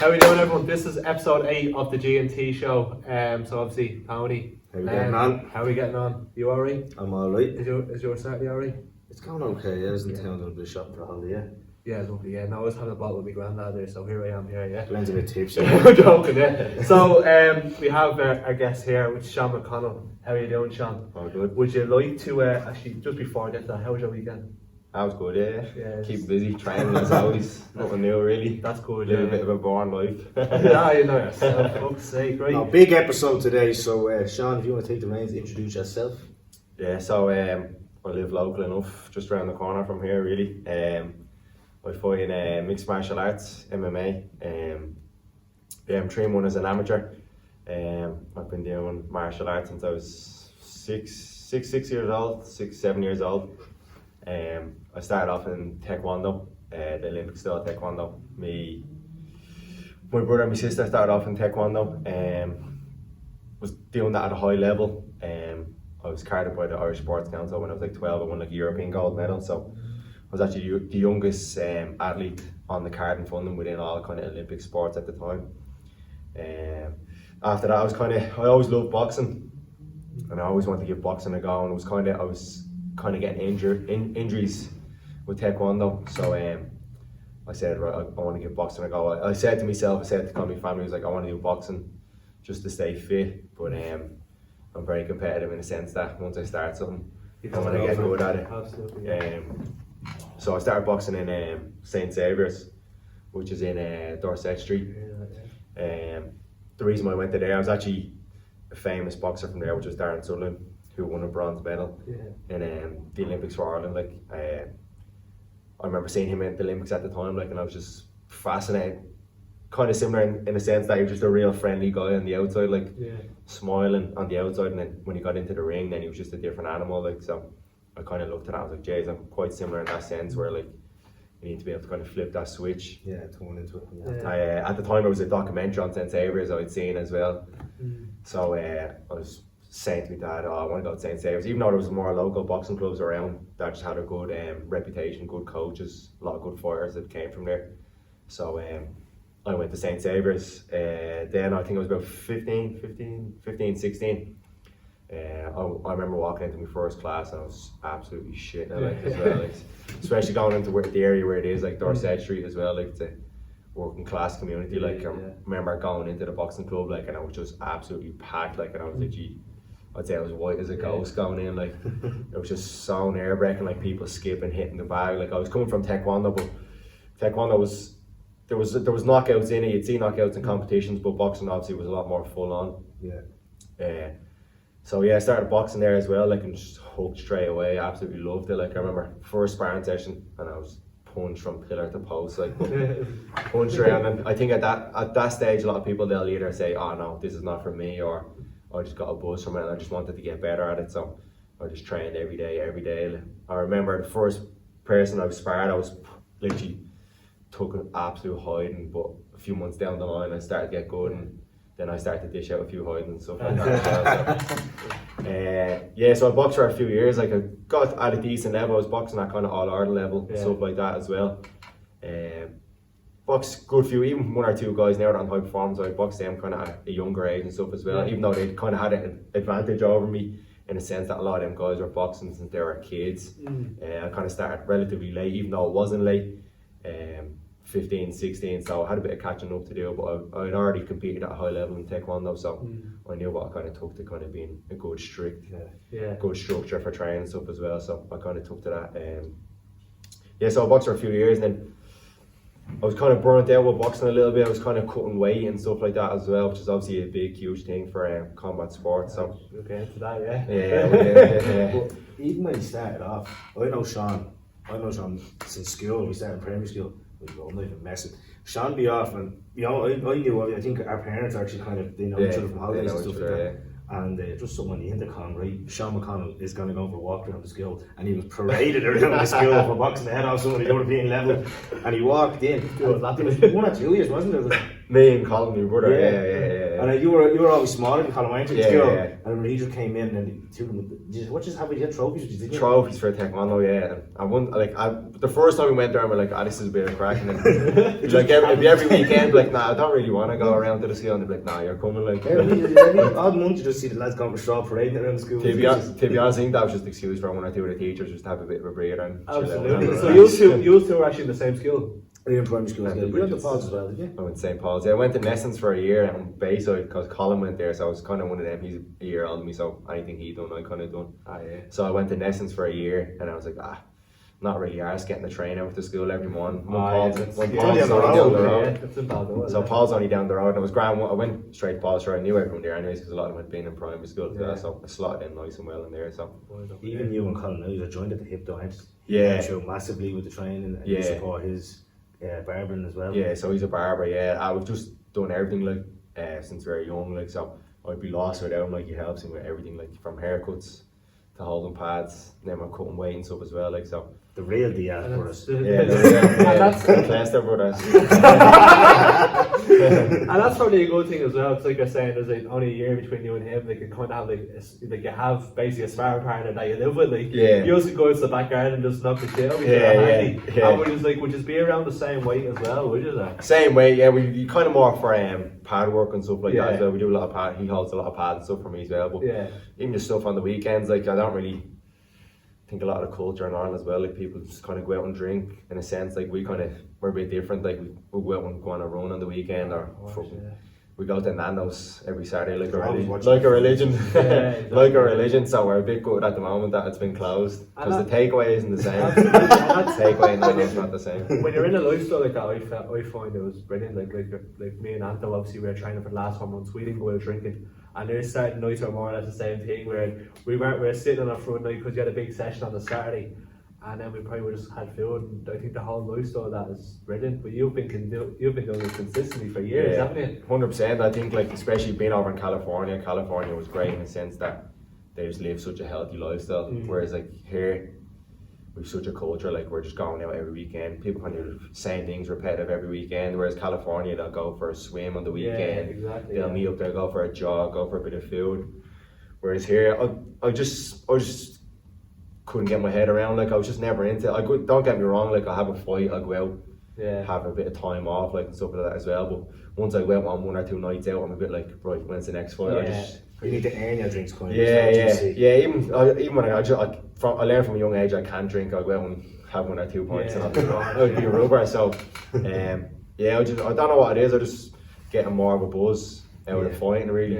How are we doing, everyone? This is episode 8 of the G&T show. So obviously, Tony, how are we getting on? You alright? I'm alright. Is your Saturday alright? It's going okay, yeah. I was in town doing a bit of shopping for a holiday, yeah. Yeah, lovely, yeah. No, I was having a bottle with my granddad there, so here I am here, yeah. Glenn's a bit tipsy. I'm joking, yeah. So, we have our guest here, which is Sean McConnell. How are you doing, Sean? Oh, good. Would you like to, actually, just before I get to that, how was your weekend? That was good, yeah. Yeah. Keep busy, training as always. Nothing new, really. That's good, Live a bit of a boring life. Yeah, you know yourself, fuck's sake, right? No, big episode today, so Sean, if you want to take the reins, introduce yourself. Yeah, so I live local enough, just around the corner from here, really. I fight in mixed martial arts, MMA. I'm trained one as an amateur. I've been doing martial arts since I was 7 years old. I started off in Taekwondo, the Olympic style Taekwondo. My brother and my sister started off in Taekwondo. Was doing that at a high level. I was carded by the Irish Sports Council when I was like 12. I won like a European gold medal, so I was actually the youngest athlete on the card in front of them within all kind of Olympic sports at the time. After that, I always loved boxing, and I always wanted to give boxing a go. And I was kind of getting injuries with Taekwondo, so I said, right, I want to give boxing a go. I said to myself, I said to my family, I was like, I want to do boxing just to stay fit, but I'm very competitive in the sense that once I start something, I want to get good at it. Absolutely. So I started boxing in St. Saviour's, which is in Dorset Street. The reason why I went to there, I was actually a famous boxer from there, which was Darren Sutherland, who won a bronze medal in the Olympics for Ireland. I remember seeing him at the Olympics at the time, and I was just fascinated. Kind of similar in the sense that he was just a real friendly guy on the outside, smiling on the outside, and then when he got into the ring, then he was just a different animal. So I kind of looked at that. I was like, "Jeez, I'm quite similar in that sense, where you need to be able to kind of flip that switch." Yeah, turn into it. Yeah. At the time, it was a documentary on St. Saviour's I'd seen as well. So I was saying to my dad, I want to go to St. Saviour's, even though there was more local boxing clubs around that just had a good reputation, good coaches, a lot of good fighters that came from there. So I went to St. Saviour's. Then I think I was about 15, 16. I remember walking into my first class and I was absolutely shitting it as well. Especially going into the area where it is, like Dorset Street as well, it's a working class community. I remember going into the boxing club, and I was just absolutely packed, and I was literally, I'd say I was white as a ghost going in. It was just so nerve-wracking, people skipping, hitting the bag. I was coming from Taekwondo, but Taekwondo was, there was knockouts in it. You'd see knockouts in competitions, but boxing obviously was a lot more full on. So I started boxing there as well, and just hooked straight away. Absolutely loved it. I remember first sparring session, and I was punched from pillar to post, punched around. And I think at that stage, a lot of people, they'll either say, "Oh no, this is not for me," or "I just got a buzz from it and I just wanted to get better at it." So I just trained every day. I remember the first person I was sparred, I was literally took an absolute hiding, but a few months down the line, I started to get good, and then I started to dish out a few hidings and stuff like that. So I boxed for a few years. I got at a decent level. I was boxing at kind of all Ireland level, stuff like that as well. Boxed good few, even one or two guys now that are on high performance. I boxed them kind of at a younger age and stuff as well. Even though they kind of had an advantage over me in the sense that a lot of them guys were boxing since they were kids. I kind of started relatively late, even though it wasn't late. 15, 16, so I had a bit of catching up to do, but I'd already competed at a high level in Taekwondo, so I knew what I kind of took to kind of being a good strict, good structure for training and stuff as well, so I kind of took to that. So I boxed for a few years, and then I was kind of burnt out with boxing a little bit. I was kind of cutting weight and stuff like that as well, which is obviously a big, huge thing for combat sports. So okay, into that, But even when he started off, I know Sean since school. We started in primary school. I'm not even messing. Sean be off, and I knew. I think our parents actually they know each other from holidays and stuff like that. And just someone on the intercom, right? Sean McConnell is going to go for a walk around the school, and he was paraded around the school for boxing the head off someone at European level. And he walked in. 1 or 2 years, wasn't it? Me and Colin, my brother. yeah. And you were always smaller than Colin, weren't you? Yeah. And when he just came in and what just happened? You had trophies, didn't you? Trophies for taekwondo, yeah. And I won, the first time we went there, we're like, this is a bit of crack. And then, like, every weekend, like, nah, I don't really want to go around to the school. And they're like, nah, you're coming, like. Odd month you just see the lads going for straw parading around the school. To be honest, I think that was just an excuse for one or two of the teachers just to have a bit of a breather and Absolutely. chill out. So you two are actually in the same school? You're in primary school. You went to Paul's as well, did you? I went to St. Paul's. Yeah, I went to Nessens for a year on Bayside because Colin went there, so I was kind of one of them. He's a year older than me, so anything he done, I kind of done. Yeah. So I went to Nessens for a year, and I was like, not really arse getting the train out to school every morning. Paul's only down the road. So Paul's only down the road, and it was grand. I went straight to Paul's, so I knew everyone there anyways, because a lot of them had been in primary school, so I slotted in nice and well in there. So even you and Colin, you joined at the hip, though, aren't you? Yeah. You massively with the training, and you support his barbering as well. Yeah, so he's a barber. Yeah, we've just done everything like since very young. Like, so I'd be lost without him. Like, he helps him with everything, like from haircuts to holding pads. Then I'm cutting weight and stuff as well. Like, so. The real Diaz brothers. That's the Clester brothers. And that's probably a good thing as well, because like you're saying, there's like only a year between you and him. Like, you kind of have like you have basically a sparring partner that you live with. Like, you also go into the backyard and just knock the shit out. And would you be around the same weight as well? Would you? Same weight, yeah. We kind of more for pad work and stuff like that as well. We do a lot of pad. He holds a lot of pad and stuff for me as well. But even just stuff on the weekends, like I don't really. I think a lot of the culture in Ireland as well, like people just kind of go out and drink in a sense. Like we're a bit different. Like we go out and go on a run on the weekend, or we go to Nando's every Saturday, like a religion, like a religion. So we're a bit good at the moment that it's been closed because the takeaway isn't the same. Takeaway in Nando's not the same. When you're in a lifestyle like that, I find it was brilliant. Like me and Anto, obviously we were training for the last 4 months. We didn't go out drinking. And their Saturday nights are more or less the same thing, where we were sitting on our front night because you had a big session on the Saturday, and then we probably would just had food. And I think the whole lifestyle of that is brilliant. But you've been doing it consistently for years, haven't you? 100%. I think, like, especially being over in California was great in the sense that they just live such a healthy lifestyle. Whereas like here, we've such a culture, like we're just going out every weekend. People kind of do the same things repetitive every weekend. Whereas California, they'll go for a swim on the weekend. They'll meet up, they'll go for a jog, go for a bit of food. Whereas here, I just couldn't get my head around. Like I was just never into it. Don't get me wrong. Like I have a fight, I'll go out, have a bit of time off, like and stuff like that as well. But once I went on 1 or 2 nights out, I'm a bit like, right, when's the next fight? You need to earn your drinks, kind of. Even when I learned from a young age I can't drink. I'll go out and have 1 or 2 pints and I'll be a rubber. So I don't know what it is. I just getting more of a buzz out of fighting really.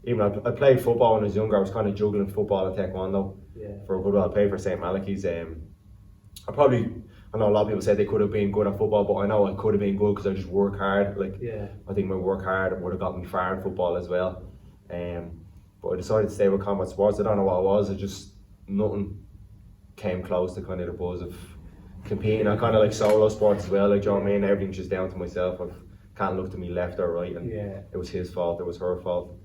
Even I played football when I was younger. I was kind of juggling football and taekwondo for a good while. I played for St. Malachy's. I know a lot of people said they could have been good at football, but I know I could have been good because I just work hard. I think my work hard would have got me far in football as well. But I decided to stay with combat sports. I don't know what it was. It just nothing came close to kind of the buzz of competing. I kind of like solo sports as well. Like, do you know what I mean? Everything's just down to myself. I can't look to me left or right, and it was his fault. It was her fault.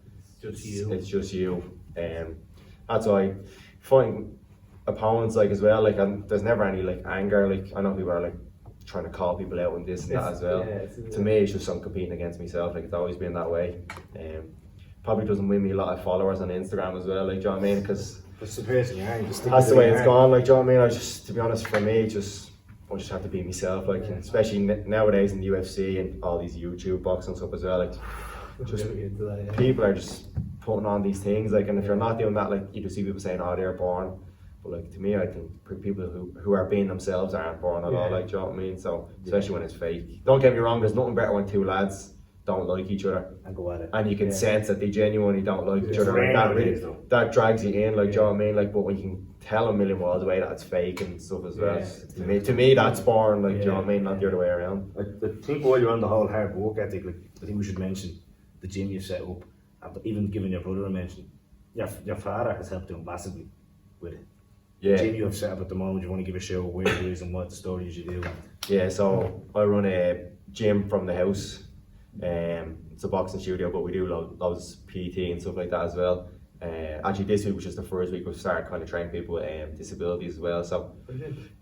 It's just you. That's why I find opponents like as well. Like, and there's never any like anger. Like I know people are like trying to call people out and this and that as well. To me, it's just I'm competing against myself. Like it's always been that way. Probably doesn't win me a lot of followers on Instagram as well. Like, do you know what I mean? Because that's the person you are. That's the way it's gone. Like, do you know what I mean? To be honest, for me, I just have to be myself. Like, especially nowadays in the UFC and all these YouTube boxing stuff as well. Like, just people are just putting on these things. Like, and if you're not doing that, like, you just see people saying, "Oh, they're born." But like to me, I think people who are being themselves aren't born at all. Like, do you know what I mean? So especially when it's fake. Don't get me wrong. There's nothing better when 2 lads don't like each other and go at it, and you can sense that they genuinely don't like each other. Like that drags you in. Like, do you know what I mean? Like, but when you can tell a million miles away that it's fake and stuff as well. To me, that's boring. Like, do you know what I mean? Not the other way around. I think while you're on the whole hard work ethic, like I think we should mention the gym you set up, even giving your brother a mention. Your father has helped you massively with it. The gym you have set up at the moment, you want to give a show of where it is and what stories you do. Yeah, so I run a gym from the house. It's a boxing studio, but we do loads of PT and stuff like that as well. Actually, this week, which is the first week, we've started kind of training people with disabilities as well. So,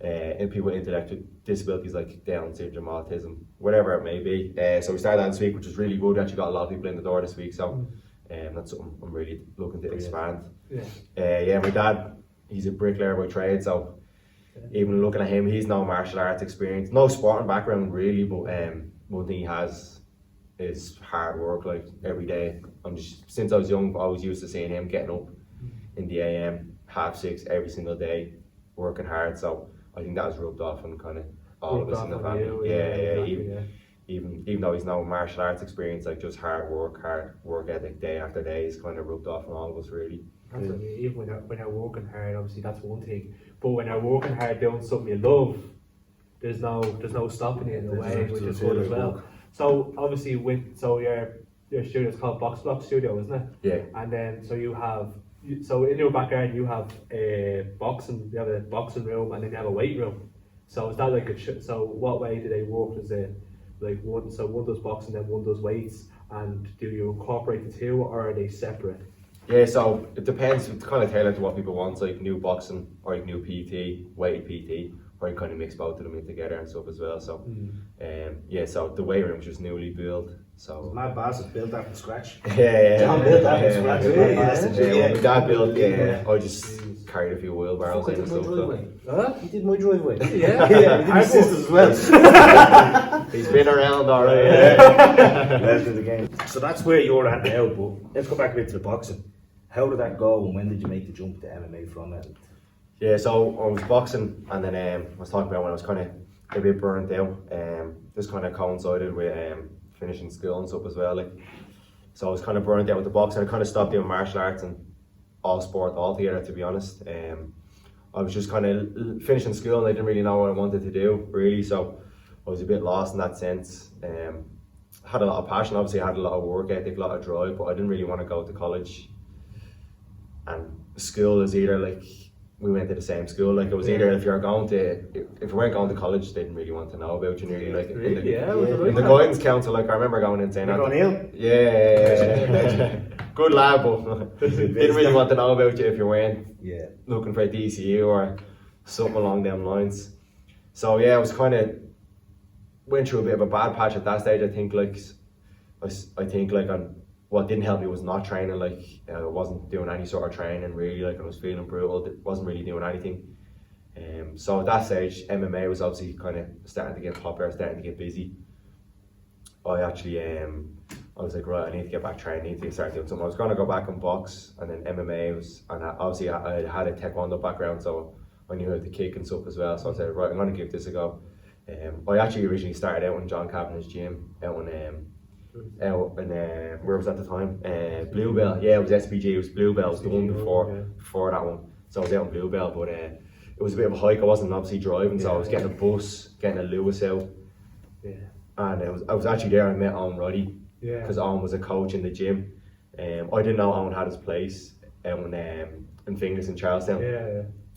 and people with intellectual disabilities like Down syndrome, autism, whatever it may be. So we started that this week, which is really good. We actually got a lot of people in the door this week, so that's something I'm really looking to expand. My dad, he's a bricklayer by trade, so even looking at him, he's no martial arts experience, no sporting background really, but one thing he has is hard work, like every day. Since I was young, I was used to seeing him getting up in the AM, 5:30 every single day, working hard. So I think that was rubbed off on kind of all of us in the family. Even though he's no martial arts experience, like just hard work ethic, day after day, is kind of rubbed off on all of us really. Absolutely. Even when you're working hard, obviously that's one thing. But when you're working hard doing something you love, there's no stopping you in a way, which is good as well. So obviously your studio's called Box Block Studio, isn't it? Yeah. And then so in your backyard you have a boxing room, and then you have a weight room. So is that like so what way do they work? Is it like one does boxing, then one does weights, and do you incorporate the two, or are they separate? Yeah, so it depends. It's kind of tailored to what people want. So you can do boxing, or you can do PT, weighted PT, or you kind of mix both of them in together and stuff as well. So, so the weight room's just newly built. So my boss has built that from scratch. John built that from scratch. When my dad built, I just carried a few wheelbarrows in and stuff. He did my driveway. He did my sister's as well. He's been around already. Left of the game. So that's where you're at now, but let's go back a bit to the boxing. How did that go, and when did you make the jump to MMA from it? Yeah, so I was boxing, and then I was talking about when I was kind of a bit burnt out. This kind of coincided with finishing school and stuff as well. So I was kind of burnt out with the boxing. I kind of stopped doing martial arts and all sport altogether, to be honest. I was just kind of finishing school, and I didn't really know what I wanted to do, really. So I was a bit lost in that sense. Had a lot of passion, obviously. I had a lot of work ethic, a lot of drive, but I didn't really want to go to college. And school is either we went to the same school. It was either if you weren't going to college, they didn't really want to know about you. Nearly in the guidance council, I remember going in saying that. Yeah. Good lad, but didn't really want to know about you if you weren't looking for a DCU or something along them lines. So I was kind of went through a bit of a bad patch at that stage. I think what didn't help me was not training. I wasn't doing any sort of training really. I was feeling brutal. Wasn't really doing anything. So at that stage, MMA was obviously kind of starting to get popular, starting to get busy. I actually, I was like, right, I need to get back training. I need to start doing something. I was going to go back and box, and then MMA was, and obviously I had a taekwondo background, so I knew how to kick and stuff as well. So I said, right, I'm going to give this a go. I actually originally started out in John Kavanagh's gym out in where was that at the time? Bluebell. Yeah, it was SBG. It was Bluebell. It was the one before that one. So I was out in Bluebell, but it was a bit of a hike. I wasn't obviously driving, so I was getting a bus, getting a Lewis out. Yeah. And I was actually there. I met Owen Roddy because Owen was a coach in the gym. I didn't know Owen had his place in Fingers in Charlestown.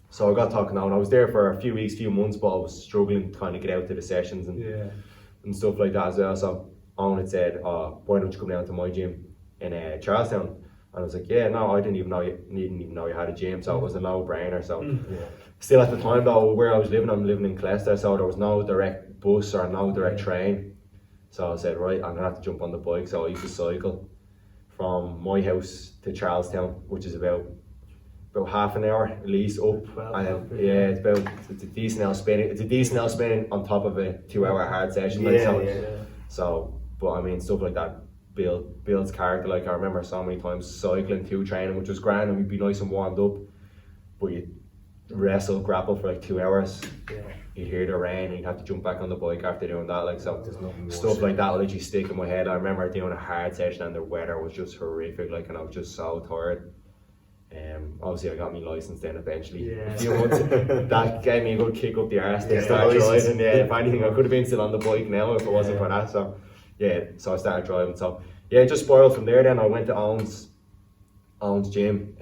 So I got talking to Owen. I was there for a few weeks, few months, but I was struggling to kind of get out to the sessions and stuff like that as well. So Owen had said, why don't you come down to my gym in Charlestown? And I was like, no, I didn't even know you had a gym, so it was a no-brainer. So still at the time though, where I was living, I'm living in Clester, so there was no direct bus or no direct train. So I said, right, I'm gonna have to jump on the bike. So I used to cycle from my house to Charlestown, which is about half an hour at least up. And it's a decent hour spinning. It's a decent hour spinning on top of a 2-hour hard session. So, but I mean, stuff like that builds character. I remember so many times cycling to training, which was grand, and we'd be nice and warmed up. But you grapple for 2 hours. You'd hear the rain, and you'd have to jump back on the bike after doing that. So stuff like that will literally stick in my head. I remember doing a hard session, and the weather was just horrific. And I was just so tired. Obviously I got my license then eventually. A few months, that gave me a good kick up the arse to start driving. If anything, I could have been still on the bike now if it wasn't for that. So I started driving. So it just spoiled from there. Then I went to Owen's gym.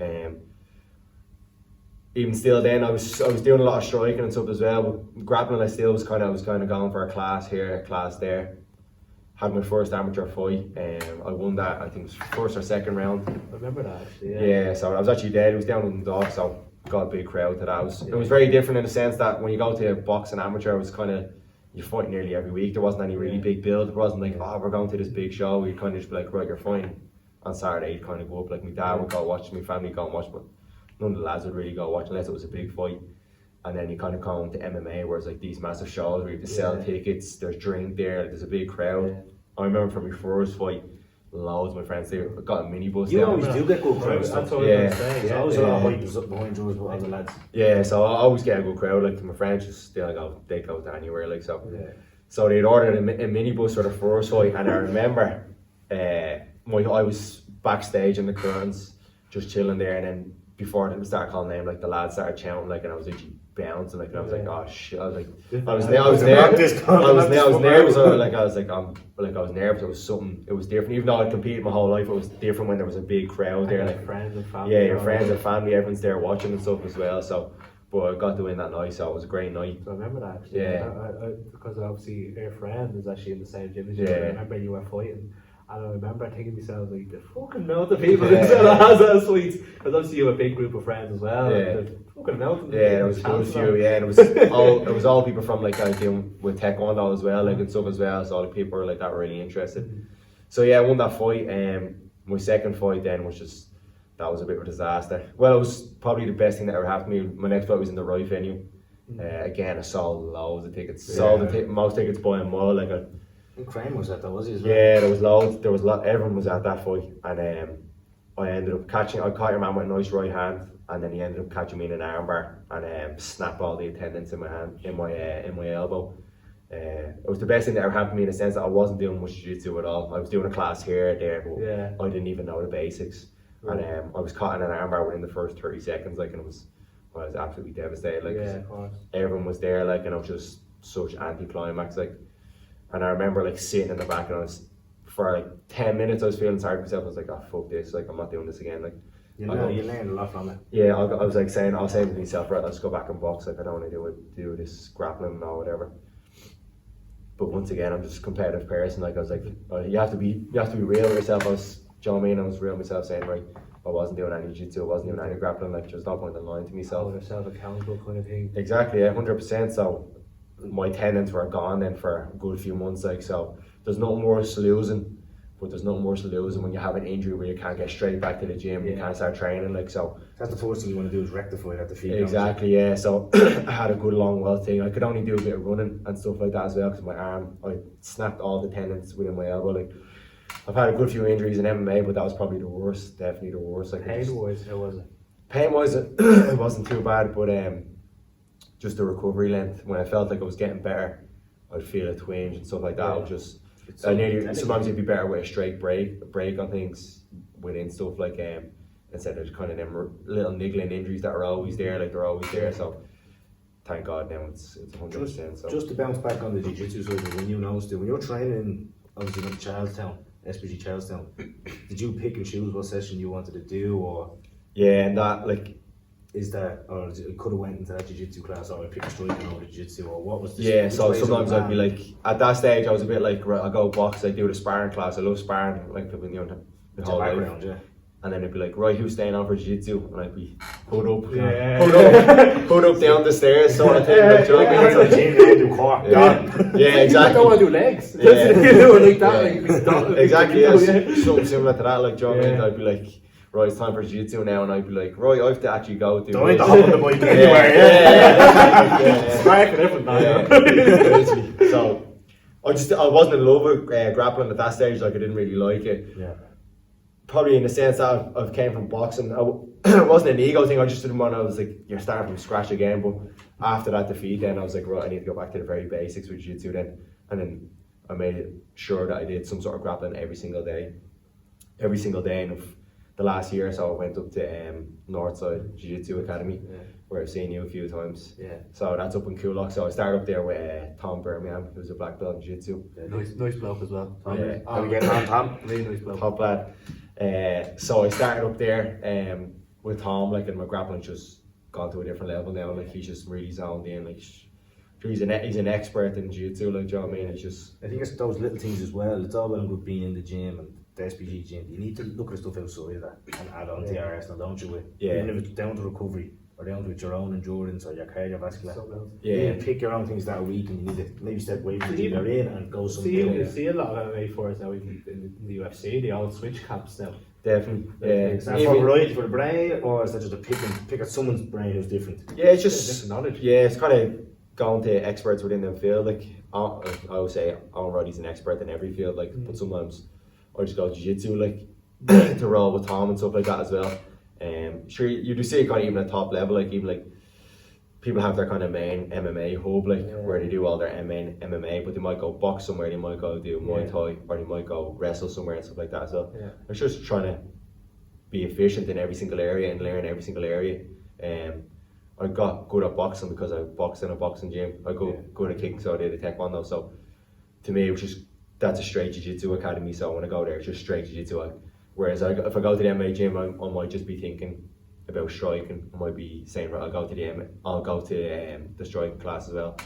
Even still, then I was doing a lot of striking and stuff as well. But grappling, I still was kind of going for a class here, a class there. had my first amateur fight. I won that, I think it was first or second round. I remember that actually. Yeah, so I was actually there. It was down in the dock, so got a big crowd to that. It was very different in the sense that when you go to boxing amateur, it was kind of, you fight nearly every week. There wasn't any really big build. It wasn't like, oh, we're going to this big show. You'd kind of just be like, right, you're fine. On Saturday, you'd kind of go up. Like my dad would go watch, my family would go and watch, but none of the lads would really go watch unless it was a big fight. And then you kind of go into MMA, where it's like these massive shows where you have to sell tickets. There's drink there. Like, there's a big crowd. Yeah. I remember from my first fight, loads of my friends there got a minibus. You down. always do get good crowds. That's what I Yeah. was saying. There's always a lot of hype up behind you as well, the lads. Yeah, so I always get a good crowd. Like, to my friends, just they go to anywhere. Like, so. Yeah. So they'd ordered a minibus for the first fight, and I remember I was backstage in the curtains, just chilling there, and then before they started calling name, like the lads started chanting, like, and I was literally bouncing, like, and I was like, oh shit, I was like, I was nervous. I was nervous. It was something. It was different. Even though I competed my whole life, it was different when there was a big crowd there. Like friends and family. Yeah, your friends and family, everyone's there watching and stuff as well. So, but I got to win that night, so it was a great night. So I remember that actually. Yeah. Because obviously your friend was actually in the same gym as you. Yeah. I remember you were fighting. And I remember thinking to myself, like, the fucking amount of people that has that sweets. Because obviously you have a big group of friends as well. Yeah. The fucking amount. Yeah, there was a few. Yeah, and it was all people from like I was doing with taekwondo as well, like and stuff as well. So all the people were like that were really interested. So yeah, I won that fight. My second fight then that was a bit of a disaster. Well, it was probably the best thing that ever happened to me. My next fight was in the right venue. Again, I sold loads of tickets. Sold most tickets by a mile. Like Crane was at that, was he as well? yeah, there was loads. There was everyone was at that fight, and I ended up catching. I caught your man with a nice right hand, and then he ended up catching me in an armbar and snapped all the attendants in my hand, in my elbow. It was the best thing that ever happened to me in the sense that I wasn't doing much jiu-jitsu at all. I was doing a class here, there, but I didn't even know the basics. Right. And I was caught in an armbar within the first 30 seconds, like, and I was absolutely devastated. Like, of course. Everyone was there, like, and it was just such anti-climax, like. And I remember like sitting in the back, and I was for like 10 minutes. I was feeling sorry for myself. I was like, oh fuck this! Like, I'm not doing this again. Like, you learned a lot from it. Yeah, I was like saying, I was saying to myself, right, let's go back and box. Like, I don't want to do this grappling or whatever. But once again, I'm just a competitive person. Like, I was like, you have to be real with yourself. Do you know what I mean? I was real with myself, saying, right, I wasn't doing any jiu-jitsu, I wasn't doing any grappling. Like, there's no point in lying to myself. Hold yourself accountable, kind of thing. Exactly, yeah, 100%. So my tendons were gone then for a good few months, like, so there's nothing worse to losing, but there's nothing worse to losing when you have an injury where you can't get straight back to the gym, you can't start training, like, so. That's the first thing you want to do is rectify that defeat. Exactly, yeah, so I had a good long well thing. I could only do a bit of running and stuff like that as well, because my arm, I snapped all the tendons within my elbow. Like, I've had a good few injuries in MMA, but that was probably the worst, definitely the worst. Like, Pain-wise, how was it? Pain-wise, it wasn't too bad, but just the recovery length. When I felt like I was getting better, I'd feel a twinge and stuff like that. I was just, sometimes it'd be better with a straight break on things within stuff, like instead of kind of them little niggling injuries that are always there, like they're always there. So thank God now it's 100%. So just to bounce back on the jiu-jitsu side, when you noticed it, when you're training, obviously in Charlestown, SBG Charlestown, did you pick and choose what session you wanted to do, or? Yeah, and that, like, is that, or it could have went into that jiu-jitsu class, or I picked striking over jiu-jitsu, or what was the? Yeah, so sometimes I'd be like, at that stage I was a bit like, right, I'll go box, I do the sparring class, I love sparring, like, the whole background, life. And then it'd be like, right, who's staying on for jiu-jitsu? And I'd be hood up down the stairs, sort of thing. Like, yeah, exactly. I don't want to do legs. Like that, exactly, yes. Something similar to that, like, do you know what I mean? I'd be like, right, it's time for jiu-jitsu now, and I'd be like, right, I have to actually go do. Don't need to hop on the bike anywhere. So I wasn't in love with grappling at that stage. Like, I didn't really like it. Yeah. Probably in the sense that I came from boxing. It wasn't an ego thing. I just didn't want to. I was like, you're starting from scratch again. But after that defeat, then I was like, right, I need to go back to the very basics with jiu-jitsu then. And then I made it sure that I did some sort of grappling every single day. Every single day of the last year, so I went up to Northside Jiu-Jitsu Academy, where I've seen you a few times. Yeah. So that's up in Coolock. So I started up there with Tom Birmingham, who's a black belt in Jiu-Jitsu. Nice bloke as well. How we getting on, Tom? Really nice bloke. Top lad. So I started up there with Tom, like, and my grappling's just gone to a different level now. Like, he's just really zoned in. Like, he's an expert in jiu-jitsu, like, do you know what I mean? It's just, I think it's those little things as well. It's all well and good being in the gym and the SBG gym. You need to look at stuff outside of that and add on to your arsenal, don't you? Even if it's down to recovery or down to your own endurance or your cardiovascular. You pick your own things that week, and you need to maybe step away from the gym you're in and go somewhere. See a lot of MMA fighters now in the UFC. They all switch camps now. Definitely. Is that for variety for the brain, or is that just a pick at someone's brain who's different? Yeah, it's just different knowledge. Yeah, it's kind of going to experts within the field. Like I would say, Owen Roddy's an expert in every field. Like, but sometimes I just go jiu-jitsu, like to roll with Tom and stuff like that as well. Sure, you do see it kind of even at top level. Like, even like people have their kind of main MMA hub, like where they do all their main MMA, but they might go box somewhere, they might go do Muay Thai, or they might go wrestle somewhere and stuff like that. So it's just trying to be efficient in every single area and learn every single area. I got good at boxing because I boxed in a boxing gym. I got good at kicking, so I did a taekwondo. So to me, it was just, that's a straight jiu-jitsu academy. So when I go there, it's just straight jiu-jitsu. Whereas if I go to the MMA gym, I might just be thinking about striking. I might be saying, right, I'll go to the striking class as well.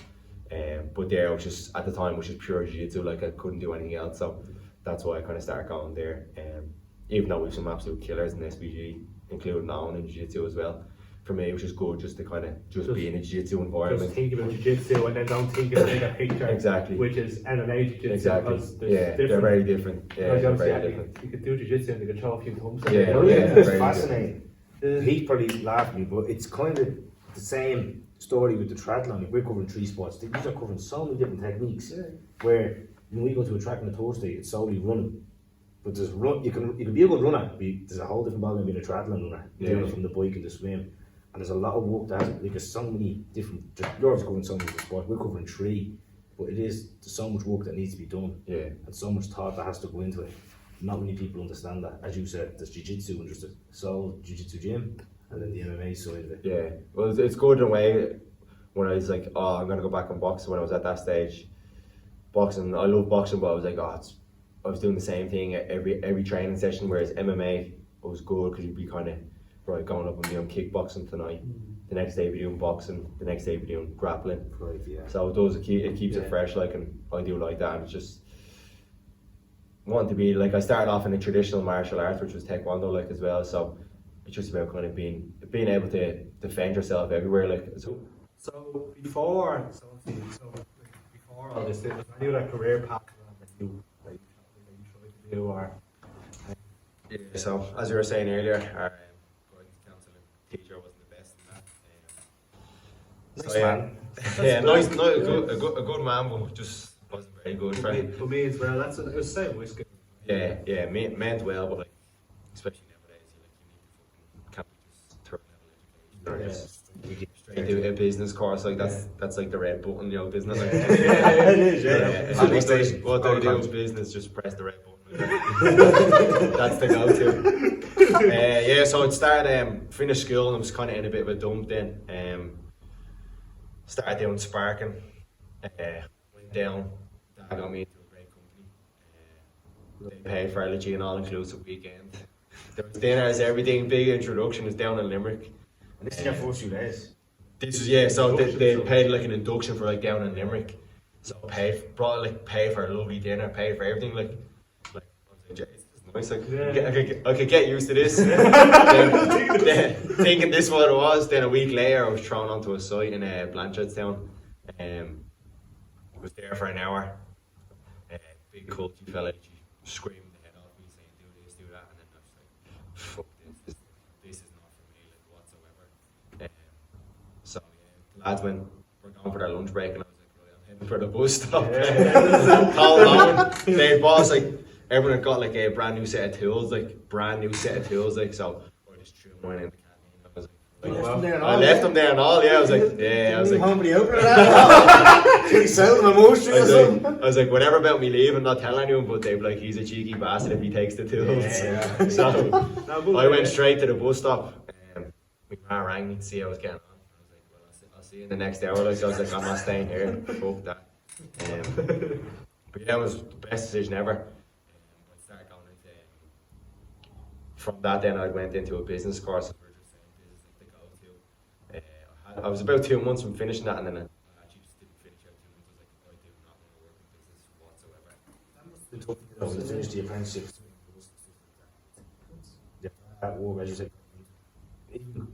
But there, I was just, at the time, was just pure jiu-jitsu. Like, I couldn't do anything else. So that's why I kind of started going there. Even though we have some absolute killers in SBG, including Owen in jiu-jitsu as well. For me, it was just good just to kind of just be in a jiu-jitsu environment. Just think about jiu-jitsu and then don't think of the bigger picture. Exactly. Which is MMA jiu-jitsu. Exactly. Yeah, they're very different. Yeah, they're very different. You could do jiu-jitsu and you could throw a few thumbs. It's fascinating. He's probably laughing at me, but it's kind of the same story with the triathlon. If we're covering 3 sports, these are covering so many different techniques. Where when we go to a track on a Thursday, it's solely running. But there's you can be a good runner. There's a whole different ballgame being a triathlon runner. Doing it from the bike and the swim. And there's a lot of work that there's so many different. You're covering so many different sports. We're covering 3, but there's so much work that needs to be done. And so much thought that has to go into it. Not many people understand that. As you said, there's jiu-jitsu and just a sole jiu-jitsu gym, and then the MMA side of it. Yeah, well, it's good in a way. When I was like, oh, I'm gonna go back and box. When I was at that stage, boxing, I love boxing, but I was like, I was doing the same thing at every training session. Whereas MMA was good because you'd be kind of right going up and doing kickboxing tonight. The next day you'd be doing boxing. The next day you'd be doing grappling. So it keeps it fresh. Like, and I do like that. And it's just wanting to be like, I started off in a traditional martial arts, which was taekwondo, like, as well. So it's just about kind of being able to defend yourself everywhere, like. So before all this, was there any other career path that you tried to do, or? Yeah, so as you were saying earlier, our guidance counselor teacher wasn't the best in that. Nice man. Yeah, nice, a good man, but just wasn't very good. For me as well, that's it was the same with school. Yeah, meant well, but like, especially nowadays, you can't be just third level education. You get straight to a business course, like that's like the red button, business. Like, it is, What they do is business, just press the red button. That's the go-to. So it started, finished school and I was kind of in a bit of a dump then. Started doing sparking. Went down. That got me into a great company. They paid for an all-inclusive weekend. There was dinners, everything. Big introduction was down in Limerick. And this is your first few days. This is so they paid like an induction for like down in Limerick. So pay for a lovely dinner, pay for everything like I was like, Jesus, nice. I could get used to this. then, thinking this is what it was. Then a week later, I was thrown onto a site in Blanchardstown. Was there for an hour. Big culty fella, screaming the head off me, saying do this, do that, and then I was like, fuck this. This is not for me, like, whatsoever. So the lads were going for their lunch break, and I was like, right, I'm heading for the bus stop. Called on. They boss, like, everyone had got like a brand new set of tools, so I just threw mine in the canteen. I was like, I left them there and all, I was like, Humbly out for that. Can you sell them a motion or something? I was like, whatever about me leaving, not telling anyone, but they'd be like, he's a cheeky bastard if he takes the tools. So I went straight to the bus stop. My man rang me to see how I was getting on. I was like, well, I'll see you in the next hour. Like, so I was like, I'm not staying here. Fuck that. But yeah, it was the best decision ever. I started going into, from that then I went into a business course. We were just saying business like the go-to. I was about 2 months from finishing that, and then I actually just didn't the apprenticeship. That work, as you said.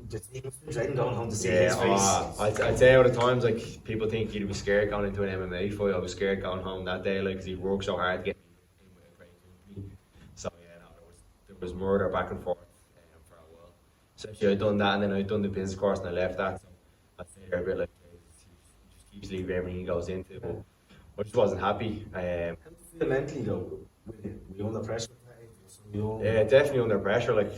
Just going home to see his face. I'd say all the times, like, people think you'd be scared going into an MMA fight. I was scared going home that day, like, because he'd worked so hard to get in with a great company. So yeah, no, there was murder back and forth for a while. Essentially, I'd done that, and then I'd done the business course, and I left that. So I'd say they're a bit like, he just keeps leaving everything he goes into. But I just wasn't happy. How do you feel mentally though? Were you under pressure? Yeah, definitely under pressure. Like,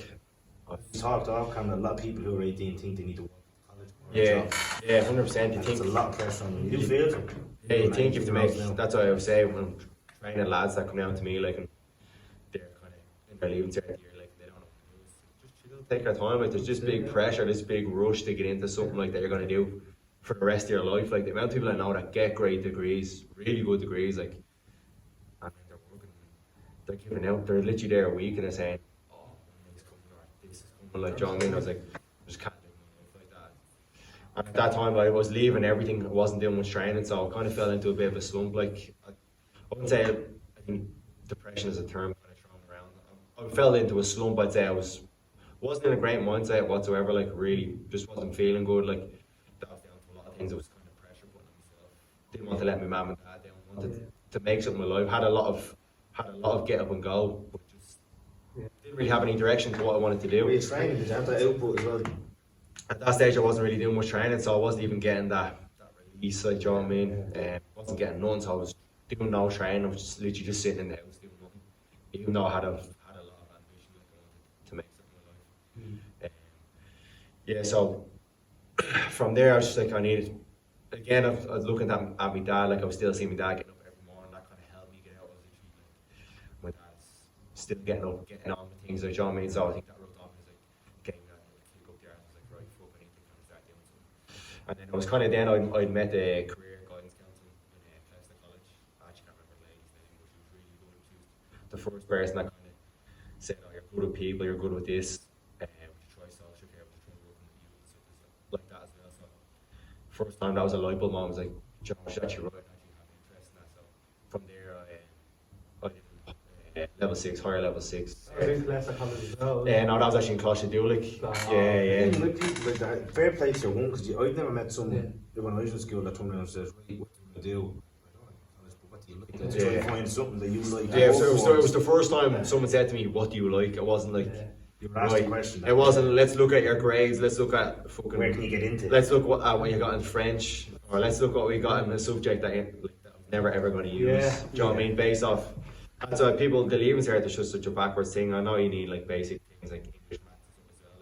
talked off camera, a lot of people who are 18 think they need to work at college. Yeah, 100%. You think a lot of pressure on them. You feel it? Yeah, you think you have to make. That's what I would say when I'm training lads that come down to me, like, and they're kind of in their leaving cert year, like, they don't know what to do. Just chill, take your time. Like, there's just big pressure, this big rush to get into something like that you're going to do for the rest of your life. Like, the amount of people I know that get great degrees, really good degrees, like, and they're working, they're giving out. They're literally there a week and they're saying, like, do you know what I mean? I was like, I just can't live my life like that. And at that time, I was leaving everything. I wasn't doing much training, so I kind of fell into a bit of a slump. Like, I wouldn't say, I think depression is a term kind of thrown around. I fell into a slump. I'd say I wasn't in a great mindset whatsoever. Like, really, just wasn't feeling good. Like, that was down to a lot of things. It was kind of pressure putting on myself. Didn't want to let my mum and dad down. Wanted to make something of my life. Had a lot of get up and go. Didn't really have any direction to what I wanted to do. Were you training? Did you have that output as well? At that stage, I wasn't really doing much training, so I wasn't even getting that release, like, do you know what I mean? Wasn't getting none, so I was doing no training. I was just literally just sitting in the house doing nothing. Even though I had a lot of ambition, like, I wanted to make something of my life. Yeah, so from there, I was just like, I needed. Again, I was looking at my dad, like, I was still seeing my dad getting up every morning. That kind of helped me get out. I was literally like, my dad's still getting up, getting on with things, like, do you know what I mean? So I think that rubbed off. It was like, getting that kick up there. I was like, right, fuck, I need to kind of start doing something. And then it was kind of then I'd met a career guidance counselor in Charlestown College. I actually can't remember the lady's name, but she was really good. She was the first person that kind of said, oh, you're good with people, you're good with this. Would you try social care? Would you try working with you? And stuff like that as well. So first time that was a light bulb moment. I was like, John, she's actually right. I actually have an interest in that. So from there, I did level 6, higher level 6. I think less college as well. No, that was actually in Closhadoolik. Yeah. Like people like that, fair play to your one, because I've never met someone when I was in school that turned around and says, right, what do you want to do? What do you like? Let's try to find something that you like. Yeah, so it was the first time someone said to me, what do you like? It wasn't like, you were asked a question. It wasn't, let's look at your grades, let's look at fucking, where can you get into? Let's look what you got in French, or let's look what we got in a subject that I'm never ever going to use. Do you know what I mean? Based off. And so people, the leaving cert is just such a backwards thing. I know you need, like, basic things like English, maths and stuff as well.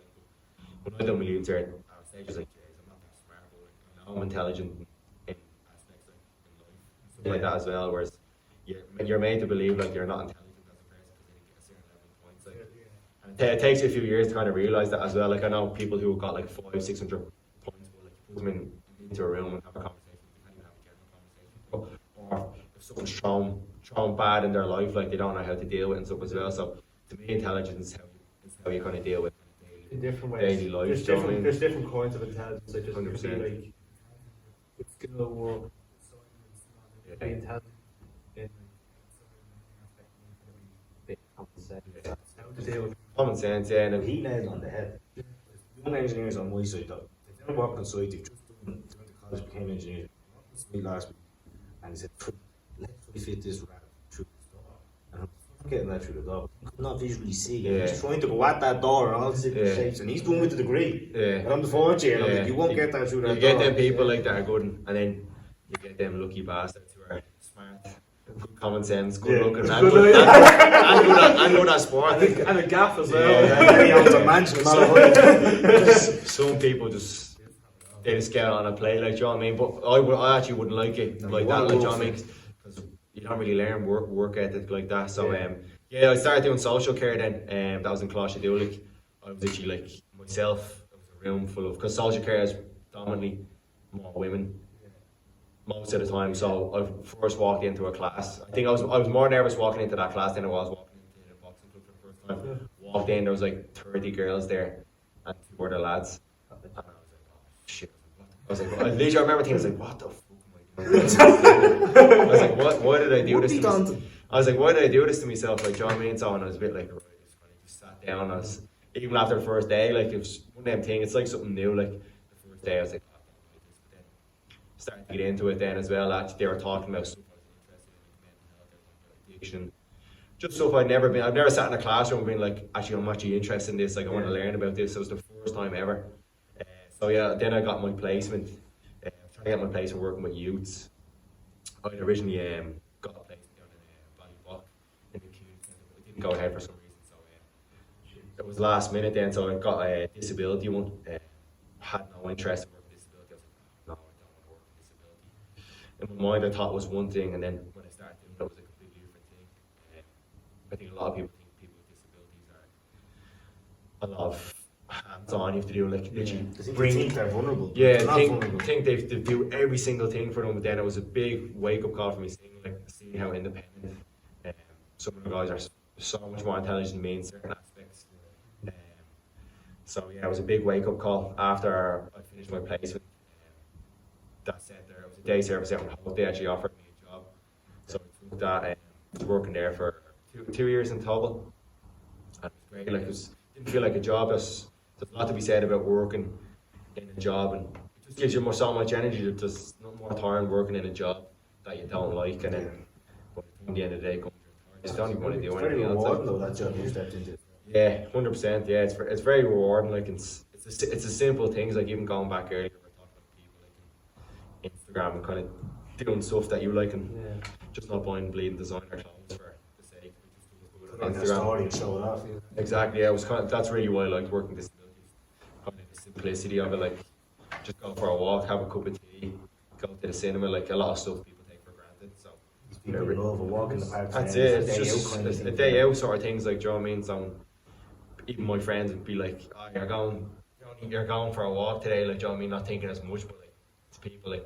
Like, when I done my leaving cert, I was just like, jeez, I'm not that smart, but, like, I know I'm intelligent in aspects, like, in life and stuff like that as well. Whereas you're made to believe, like, you're not intelligent as a person because you get a certain level of points. Like, and it takes you a few years to kind of realise that as well. Like, I know people who got like 500-600 points, but, like, you put them into a room and have a conversation, you can't even have a general conversation. Or if someone's thrown bad in their life, like, they don't know how to deal with and stuff as well. So to me, intelligence is how you kind of deal with in different ways. Daily life. There's different kinds of intelligence. Like, just 100%. like with skill or be intelligent in common sense, yeah. And he nailed on the head. Young engineers on my side though, they've never worked on site, they've just done the college, became engineers. Me last week, and he said, let's fit this rabbit through this door. And I'm getting that through the door. I could not visually see. He's trying to go at that door and all the different shapes, and he's doing with the degree. And I'm the fourth year, and I'm like, you won't get that through that door. You get them people like that are good, and then you get them lucky bastards who are smart, good common sense, good looking, and good at sport. And a gaff as well. He owns a mansion. Some people just. They just get on a play, like, do you know what I mean? But I actually wouldn't like it like that, like, do you know what I mean? Because you don't really learn work ethic like that. So I started doing social care then. That was in Closhadoolik. I was literally like myself. It was a room full of, because social care is predominantly more women most of the time. So I first walked into a class. I think I was more nervous walking into that class than I was walking into the boxing club for the first time. Walked in, there was like 30 girls there, and 2 other lads. And I was like, oh shit. I was like, I remember thinking, I was like, what the fuck am I doing? I was like, why did I do this? I was like, why did I do this to myself? Like, do you know what I mean? So, and I was a bit like, right, I just sat down. I was, even after the first day, like, it was one of them things, it's like something new. Like, the first day, I was like, oh, I don't like this. But then, starting to get into it then as well. Actually, they were talking about stuff I was interested in, like mental health, like addiction. Just stuff I've never sat in a classroom and been like, actually, I'm actually interested in this. Like, I want to learn about this. It was the first time ever. So, yeah, then I got my placement. Trying to get my placement working with youths. I originally got a placement down in Ballybock in the community centre, but it didn't go ahead for some reason. So it was last minute then, so I got a disability one. Had no interest in working with disability. I was like, no, I don't want to work with disability. In my mind, I thought it was one thing, and then when I started doing it, it was a completely different thing. I think a lot of people think people with disabilities are a lot of hands-on. You have to do like literally think they're vulnerable. Yeah, vulnerable. think they have to do every single thing for them. But then it was a big wake-up call for me, seeing how independent some of the guys are. So much more intelligent than me in certain aspects. So yeah, it was a big wake-up call after I finished my placement. That said, there was a day service out in Hope. They actually offered me a job, so I took that. I was working there for two years in total, and it was great. Like, it didn't feel like a job. There's a lot to be said about working in a job, and it just gives you so much energy. That there's no more tiring working in a job that you don't like, and then by the end of the day, you just don't even want to do anything else. It's very rewarding though, that job you stepped into. Yeah, 100%. Yeah, it's very rewarding. Like, it's a simple things. Like, even going back earlier, we're talking about people like Instagram and kind of doing stuff that you like, and just not buying bleeding designer clothes for the sake of just Instagram and show it off. Exactly. Yeah, it was that's really why I liked working disabilities. Kind of the simplicity of it. Like, just go for a walk, have a cup of tea, go to the cinema. Like, a lot of stuff people take for granted. So people love a walk in the park. that's it. It's just a day out sort of things. Like, do you know what I mean? So even my friends would be like, "Oh, you're going for a walk today." Like, do you know what I mean? Not thinking as much, but like, it's people like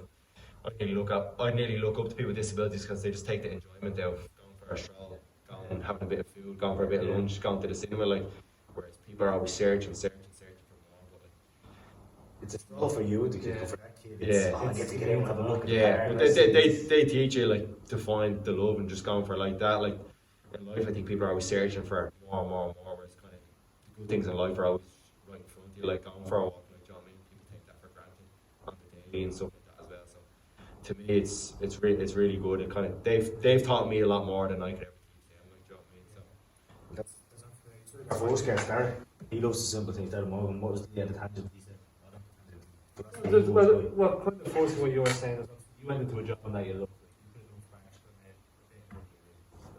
I nearly look up to people with disabilities because they just take the enjoyment out of going for a stroll, going having a bit of food, going for a bit of lunch, going to the cinema. Like, whereas people are always searching for more. But like, it's a stroll for you to get for that kid. I get to get out and have a look. But they teach you like to find the love and just going for like that. Like, in life, I think people are always searching for more and more. Whereas kind of the good things in life are always right in front of you, like going for a walk. Like, do you know what I mean? People take that for granted on the daily and stuff like that as well. So to me, it's really good. And kind of they've taught me a lot more than I could ever teach them. Like, do you know what I mean? So Our first guest, Darren, he loves the simple things. Darren Morgan, what was the tangent he said? Well, kind of the first thing what you were saying is you went into a job that you loved. Like, you could have done for extra money,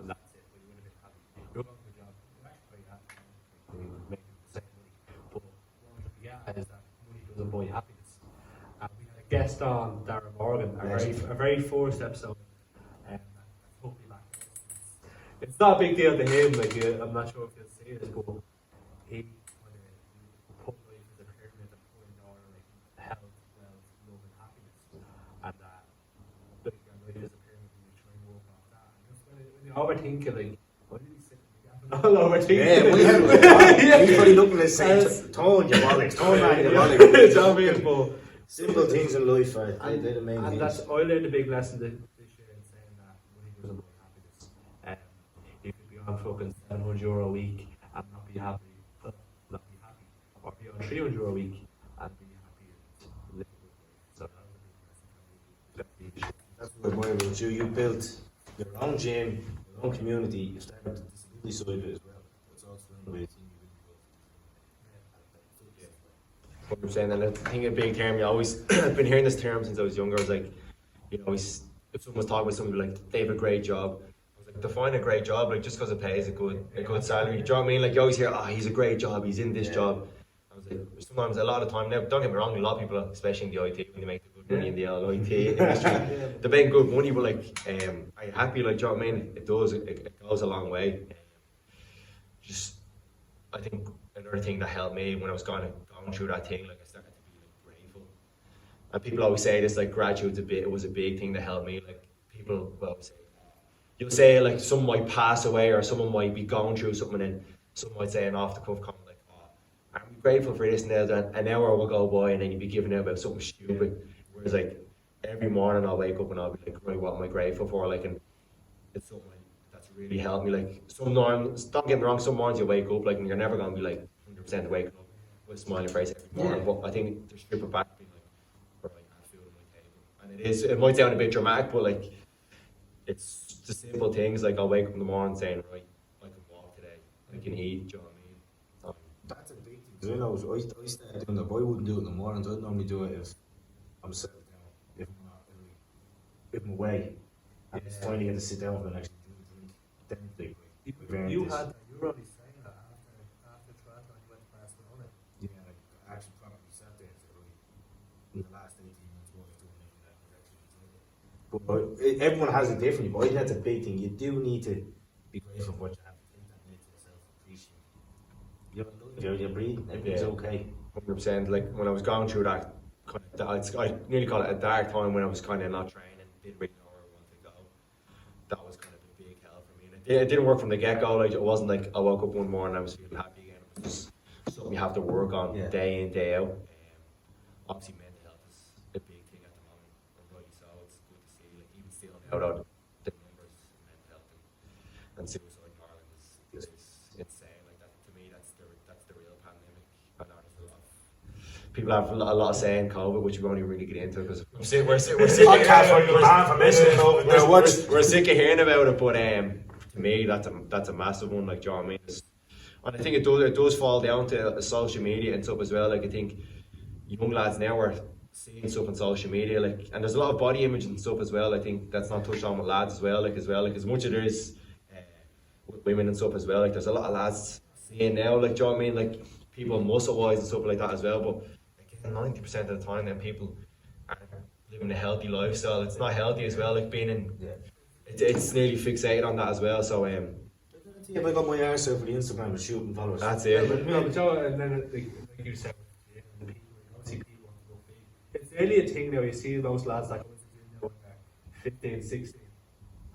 and that's it. But you would have been happy. You're going to a job, you're actually quite happy. You're making the same money. But what we get is that money doesn't buy happiness. And we had a guest on, Darren Morgan, a very first episode. Hopefully back. It's not a big deal to him. Like, I'm not sure if you'll see this, but he kind of put life as a pyramid and put in order like health, wealth, love, and happiness. And like your life is a pyramid, and you try and work off that. And just when you overthink it, like, why did he sit all overthinking? He's probably looking at saying, "Tone your bollocks, tone down your bollocks." Simple things in life are they're the main things. And that's I learned a big lesson this year in saying that money doesn't buy happiness. You could be on fucking €700 a week and not be happy, or be on €300 a week and be happy and live a good life. So that was a big lesson. That's what I admire about you. You built your own gym, your own community. You started the disability side of it as well. That's also another way to see you. 100%. And I think a big term, I've been hearing this term since I was younger. I was like, if someone was talking about somebody like they have a great job, I was like, define a great job. Like, just because it pays a good salary. Do you know what I mean? Like, you always hear, he's a great job, he's in this job. I was like, sometimes a lot of time now, don't get me wrong, a lot of people, especially in the IT, when they make the good money in the IT industry, they make good money, but like, are you happy? Like, do you know what I mean? It does. It goes a long way. I think another thing that helped me when I was going through that thing, like, I started to be like grateful. And people always say this, like, gratitude was a big thing that helped me. Like, people will always say, you'll say like someone might pass away or someone might be going through something, and then someone might say an off the cuff comment like, aren't we grateful for this? And then an hour will go by and then you'd be giving out about something stupid. Whereas like every morning I'll wake up and I'll be like, right, what am I grateful for? Like, and it's something that's really helped me. Like some mornings, don't get me wrong, some mornings you wake up like and you're never gonna be like 100% waking up with a smiling face every morning. But I think to strip it back, being like, right, I have food on my table, and it might sound a bit dramatic, but like it's the simple things. Like I'll wake up in the morning saying, right, I can walk today, I can eat. Do you know what I mean? That's a big thing. 'Cause I know I started doing that, but I wouldn't do it in the mornings. I'd normally do it if I'm sitting down, if I'm away. And it's time to get to sit down for the next drink. Then they You were only saying that after triathlon you went to Barcelona. Yeah, like, I actually probably sat there and said, right, in the last 18 months, what I've done in that was actually enjoyed it. But everyone has it differently, but I think that's a big thing. You do need to be grateful for what you have to take that into yourself, appreciate it. You're breathing, everything's okay. 100%. Like when I was going through that, I nearly call it a dark time when I was kind of not training, didn't really know where I wanted to go. That was kind of a big help for me. And it didn't work from the get-go. Like it wasn't like I woke up one morning and I was feeling happy again. It was just something you have to work on day in, day out. Obviously, mental health is a big thing at the moment. Rightly so. It's good to see. Like even still now, the numbers of mental health and suicide in Ireland is insane. Like that to me, that's the real pandemic. I know there's a lot of people have a lot of saying COVID, which we won't even really get into because we're sick. We're sick of hearing about it. But to me, that's a massive one. Like, do you know what I mean? And I think it does fall down to social media and stuff as well. Like I think young lads now are seeing stuff on social media, like, and there's a lot of body image and stuff as well. I think that's not touched on with lads as well. Like as much as there is with women and stuff as well. Like there's a lot of lads seeing now. Like, do you know what I mean? Like people muscle wise and stuff like that as well. But again, 90% of the time, then people are living a healthy lifestyle. It's not healthy as well. Like being in, it's nearly fixated on that as well. So if I got my arse out for the Instagram and shooting followers. That's it. And then like you said, the people, obviously people want to look big. It's really a thing now. You see those lads that go into the gym now when they're 15, 16,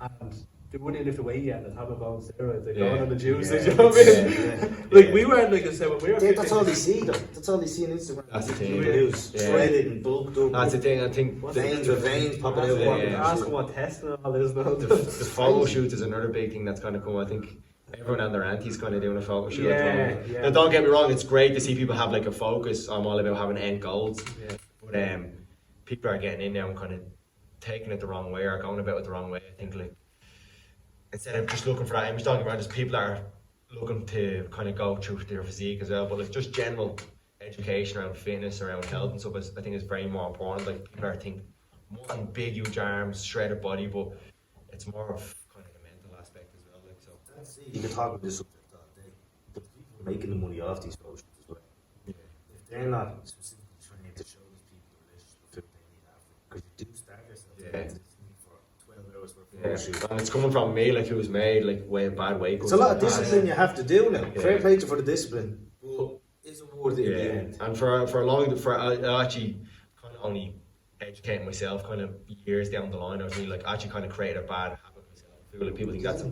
and they wouldn't lift the weight yet. They're talking about steroids. They're going on the juice. You know what I mean? Like we were like I said when we were. That's all they see, though. That's all they see on Instagram. That's the thing. Shredded and bulked up. That's the thing. I think veins popping out. Ask them what testing and all this now. The photo shoot is another big thing that's kind of cool. I think everyone and their auntie's kind of doing a focus shoot at the moment. Now, don't get me wrong, it's great to see people have like a focus. I'm all about having end goals. But people are getting in there and kind of taking it the wrong way or going about it the wrong way. I think like instead of just looking for that image, don't get me wrong, just people are looking to kind of go through their physique as well. But like just general education around fitness, around health and stuff, I think is very more important. Like people are thinking more on big, huge arms, shredded body, but it's more of kind of the mental aspect as well. Like so. You can talk about this subject all day. The people making the money off these photos as well. If they're not specifically trying to show these people the relationship with food they need after, because you do starve yourself for 12 hours for a photo shoot. And it's coming from me, like who's made like way bad weight. It's a lot of discipline you have to do now. Fair play to you for the discipline, but is it worth it in the end? And for I actually kind of only educating myself kind of years down the line. I was really like actually kind of created a bad habit. Like people think that's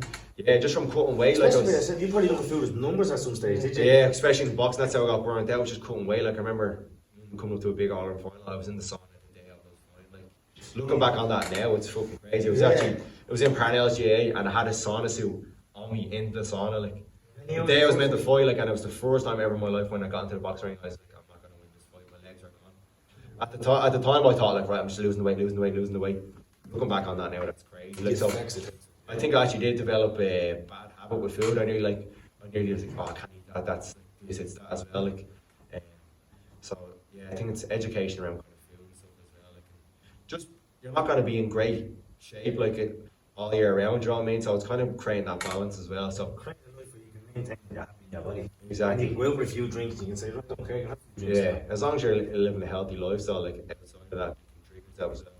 just from cutting weight. Like I said, you probably look at food as numbers at some stage, did you? Yeah, especially in boxing. That's how I got burnt out, just cutting weight. Like I remember coming up to a big All-Ireland final. I was in the sauna the day I was fighting. Like looking back on that now, it's fucking crazy. It was in Parnell's GA, and I had a sauna suit on me in the sauna. Like the day I was meant to fight, like, and it was the first time ever in my life when I got into the boxing ring. I was like, I'm not gonna win this fight. My legs are gone. At the time, I thought like, right, I'm just losing the weight. Looking back on that now, that's crazy. Like so. I think I actually did develop a bad habit with food. I nearly was like, oh, I can't eat that. That's like, this, it's that as well. Like, so yeah, I think it's education around kind of food and stuff as well. Like, just you're not going to be in great shape like all year round. You know what I mean? So it's kind of creating that balance as well. So creating a life where you can maintain your body. Exactly. And you go for a few drinks, you can say, look, okay, you have a few drinks. Yeah, as long as you're living a healthy lifestyle, like outside of that, you can treat yourself as well.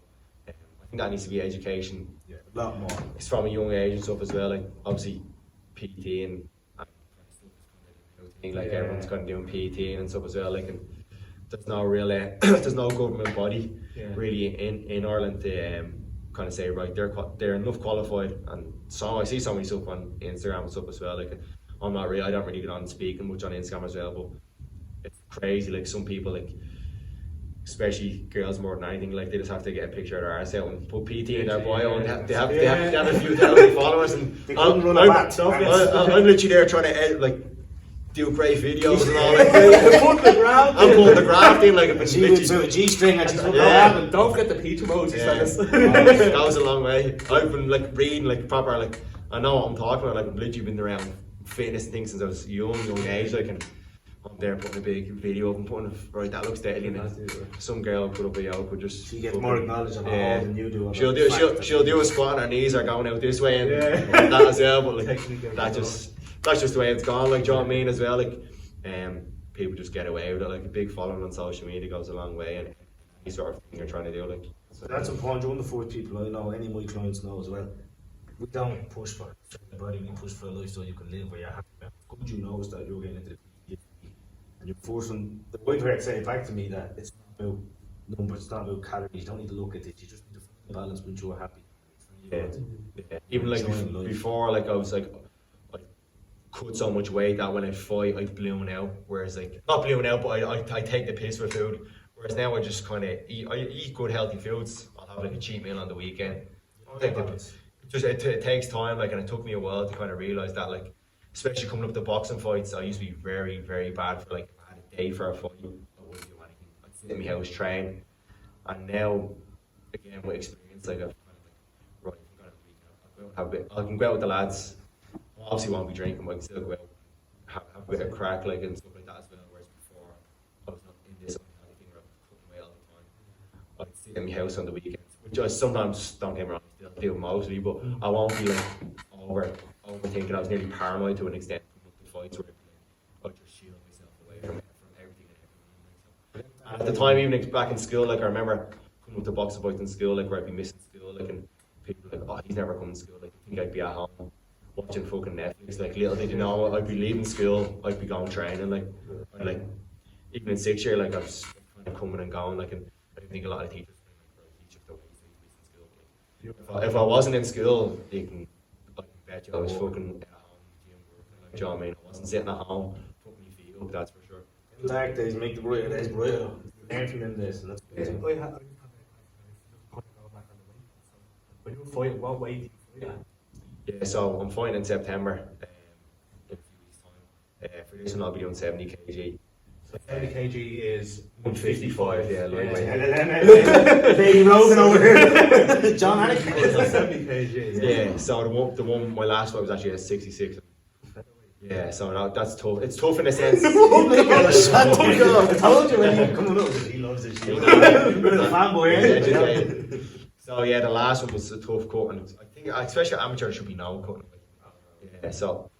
I think that needs to be education. Yeah, a lot more. It's from a young age and stuff as well. Like obviously, PT and kind of stuff is kind of a new thing. Like everyone's kind of doing PT and stuff as well. Like, and there's no real, there's no government body really in Ireland to kind of say right, they're enough qualified. And so I see so many stuff on Instagram and stuff as well. Like I don't really get on speaking much on Instagram as well, but it's crazy. Like some people like especially girls more than anything, like they just have to get a picture of their arse out and put PT in their bio, and they have a few thousand followers, and I'm literally there trying to like do great videos and all that. I'm putting the graft in like a She went to a G-string and she's don't forget the peach emojis. That goes a long way. I've been like reading like proper, like I know what I'm talking about, like I've literally been around fitness and things since I was young age, like, and I'm there putting a big video up and putting right, that looks deadly, and some girl put up a yoke would just she gets more acknowledged on her than you do. She'll do a squat and her knees are going out this way and that as well, but like that's just the way it's gone, like, do you know what I mean, as well, like people just get away with it, like a big following on social media goes a long way, and any sort of thing you're trying to do, like. So that's important. You're one of the first people I know, any of my clients know as well. We don't push for a body, we push for a lifestyle you can live where you're happy. Good you know that you're getting into the and you're forcing the way to say it back to me that it's not about numbers, it's not about calories, you don't need to look at it, you just need to find the balance when you're happy. Yeah. Even like before, like I was like I cut so much weight that when I fight I balloon out, whereas like not balloon out, but I take the piss for food, whereas now I just kind of eat good healthy foods. I'll have like a cheat meal on the weekend. It takes time, like, and it took me a while to kind of realise that, like, especially coming up to boxing fights, I used to be very, very bad for, like, I had a day for a fight, I wouldn't do anything. I'd sit in my house, train, and now, again, with experience, like, I've kind of, like, right, I'm going to have a bit, I can go out with the lads, I obviously won't be drinking, but I can still go out, have a bit of crack, like, and stuff like that as well, whereas before, I was not in this unhealthy thing where I was cutting away all the time. I'd sit in my house on the weekends, which I sometimes, don't get me wrong, still do mostly, but I won't be like overthinking. I was nearly paranoid to an extent coming up to fights where I'd just shield myself away from everything and everyone. And at the time, even back in school, like I remember coming up to boxing fights in school, like where I'd be missing school, like, and people were like, oh, he's never coming to school, like I think I'd be at home watching fucking Netflix, like little did you know, I'd be leaving school, I'd be going training, like even in 6th year, like I was kind of coming and going, like, and I think a lot of teachers if I wasn't in school, I can bet you I was fucking at home, gym working, like, do you know what I mean? I wasn't sitting at home, putting my feet up, that's for sure. Dark days make the brighter days brighter. Learn from them days, and that's amazing. When you fight, what weight do you fight at? Yeah, so I'm fighting in September, in a few weeks' time. For this one I'll be doing 70 kg. 70 kg is 155, yeah, lightweight. Baby Rogan over here. John Hannick. 70 kg. Yeah, so the one, my last fight was actually at 66. Yeah, so that's tough. It's tough in a sense. I told you when he coming up, he loves this shit. You're a fanboy, eh? So yeah, the last one was a tough cut, and I think, especially amateur, there should be no cutting. Yeah, so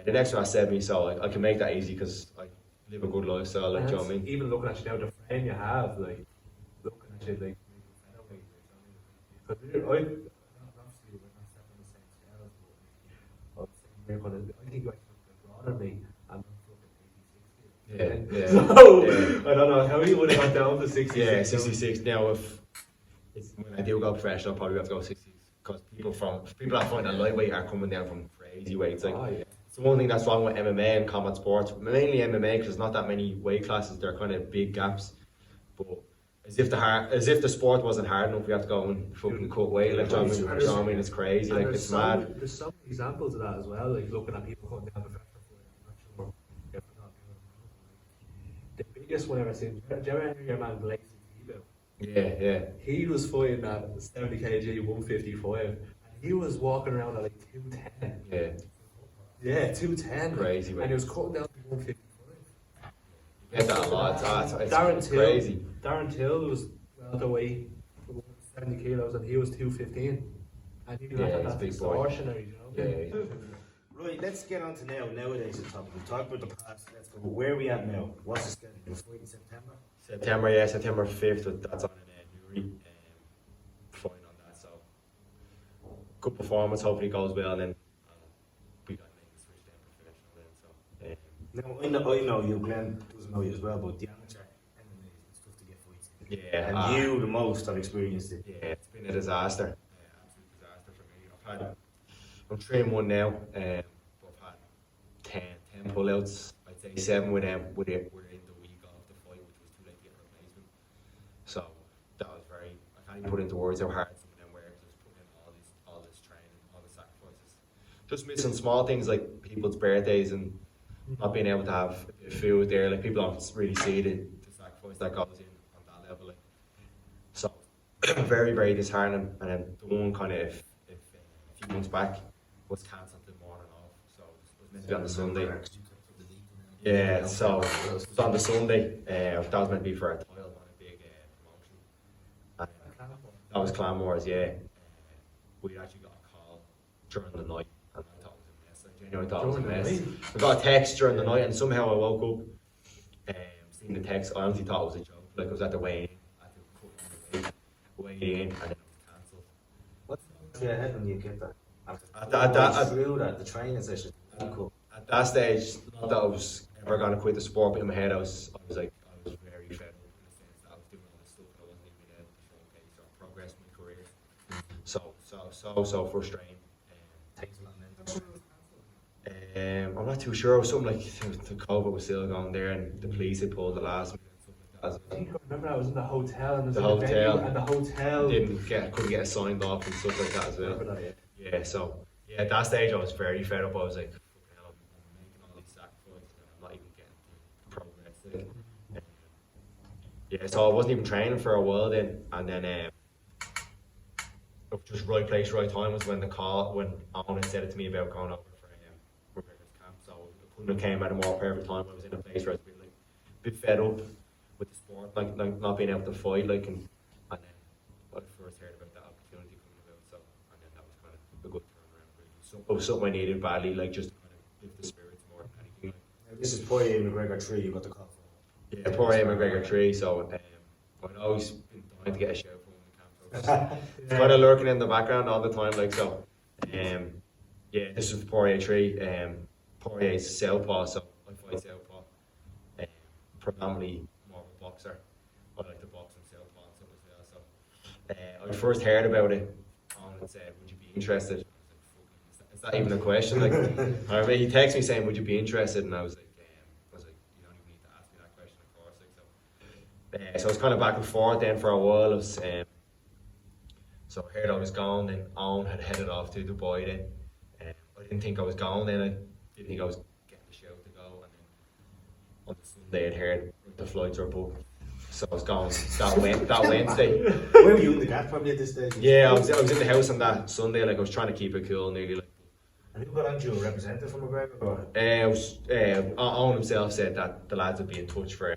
the next one I said me, so I can make that easy because I live a good lifestyle, like, do you know what I mean? Even looking at you now, the frame you have, like, looking at you, like, because obviously we're not stepping on the same scales, but I think you're broader than me, and I'm fucking 86. So, I don't know how you would have got down to 66. Yeah, 66. Now, when I do go professional, I'll probably have to go 66, because people that find that lightweight are coming down from crazy weights, like. Oh, yeah. The one thing that's wrong with MMA and combat sports, mainly MMA, because there's not that many weight classes, they're kind of big gaps. But as if the sport wasn't hard enough, we have to go and fucking cut weight. Like, I mean, it's crazy. Like, it's mad. There's some examples of that as well. Like looking at people cutting down the the biggest one I've ever seen. Do you ever hear your man Blaze? Yeah. He was fighting at 70 kg, 155, and he was walking around at like 210. Yeah. Yeah, 210. Crazy, man. And he was cutting down to 155. You get that a lot. It's Till, crazy. Darren Till was welterweight, 70 kilos, and he was 215. And even that's extortionary, you know? Yeah. Right, let's get on to nowadays. We'll talk about the past. Let's go. Where are we at now? What's the schedule? We're fighting in September? September 5th. That's on an Newry. Fighting on that. So, good performance. Hopefully it goes well, and then we got to make the switch down professional then. So, Now, I know you, Glenn doesn't know you as well, but the amateur MMA, it's tough to get fights. Yeah. And you, the most, have experienced it. Yeah, it's been a disaster. Absolute disaster for me. I'm 3-1 now, but I've had 10 pullouts. I'd say 7 with them within the week of the fight, which was too late to get a can't even put into words how hard some of them work, just putting in all this training, all the sacrifices. Just missing small things like people's birthdays and not being able to have a bit of food there. Like people don't really see the sacrifice that goes in on that level. Like. So very, very disheartening. And then the one kind of a few months back was cancelled the morning of, so it was meant to be on the Sunday. Yeah, so it was on the Sunday. That was meant to be for a title, on a big promotion. And that was Clan Wars, yeah. We actually got a call during the night, and I thought it was a mess. I genuinely thought it was a mess. I got a text during the night, and somehow I woke up, seeing the text. I honestly thought it was a joke. Like I was at the weigh-in, and then it was cancelled. What's your head when you get that? At the training session. Cool. At that stage, not that I was ever going to quit the sport, but in my head I was very fed up in the sense that I was doing all this stuff and I wasn't even able to showcase or progress my career. So frustrating. Takes a lot of mental. I'm not too sure. It was something like the COVID was still going there, and the police had pulled the last minute and stuff like that. I think I remember I was in the hotel and the hotel couldn't get it signed off and stuff like that as well. Yeah, so at that stage I was very fed up. I was like, I'm making all these sacrifices and I'm not even getting progress. So I wasn't even training for a while then, and then it was just right place, right time was when Owen had said it to me about going over for McGregor's camp. So it couldn't have came at a more perfect time. I was in a place where I was a bit fed up with the sport, like not being able to fight, like and then I first heard about that opportunity coming about. So and then that was kind of a good turnaround. Really. So it was something I needed badly, like just to kind of lift the spirits more than anything. This is Poirier McGregor 3. You got the call for. Yeah, Poirier McGregor 3. So I'd always been dying to get a shout from him in camp. So it's kind of lurking in the background all the time, like so. This is Poirier 3. Poirier's southpaw, so I fight southpaw. Predominantly more of a boxer. I like to box and southpaw and stuff as well. So I first heard about it. Colin said, "Would you be interested?" I was like, "Is that even a question?" Like, I mean, he texted me saying, "Would you be interested?" And I was like, "You don't even need to ask me that question, of course." Like, so I was kind of back and forth then for a while. So I heard I was gone. Then Owen had headed off to Dubai. Then I didn't think I was gone. Then I didn't think I was getting the show to go. And then on the Sunday, I'd heard the flights were booked. So I was gone that Wednesday. Where were you in the gap probably at this stage? Yeah, I was in the house on that Sunday. Like I was trying to keep it cool, nearly. Like. And who got on to you? A representative from McGregor? Or? Owen himself said that the lads would be in touch for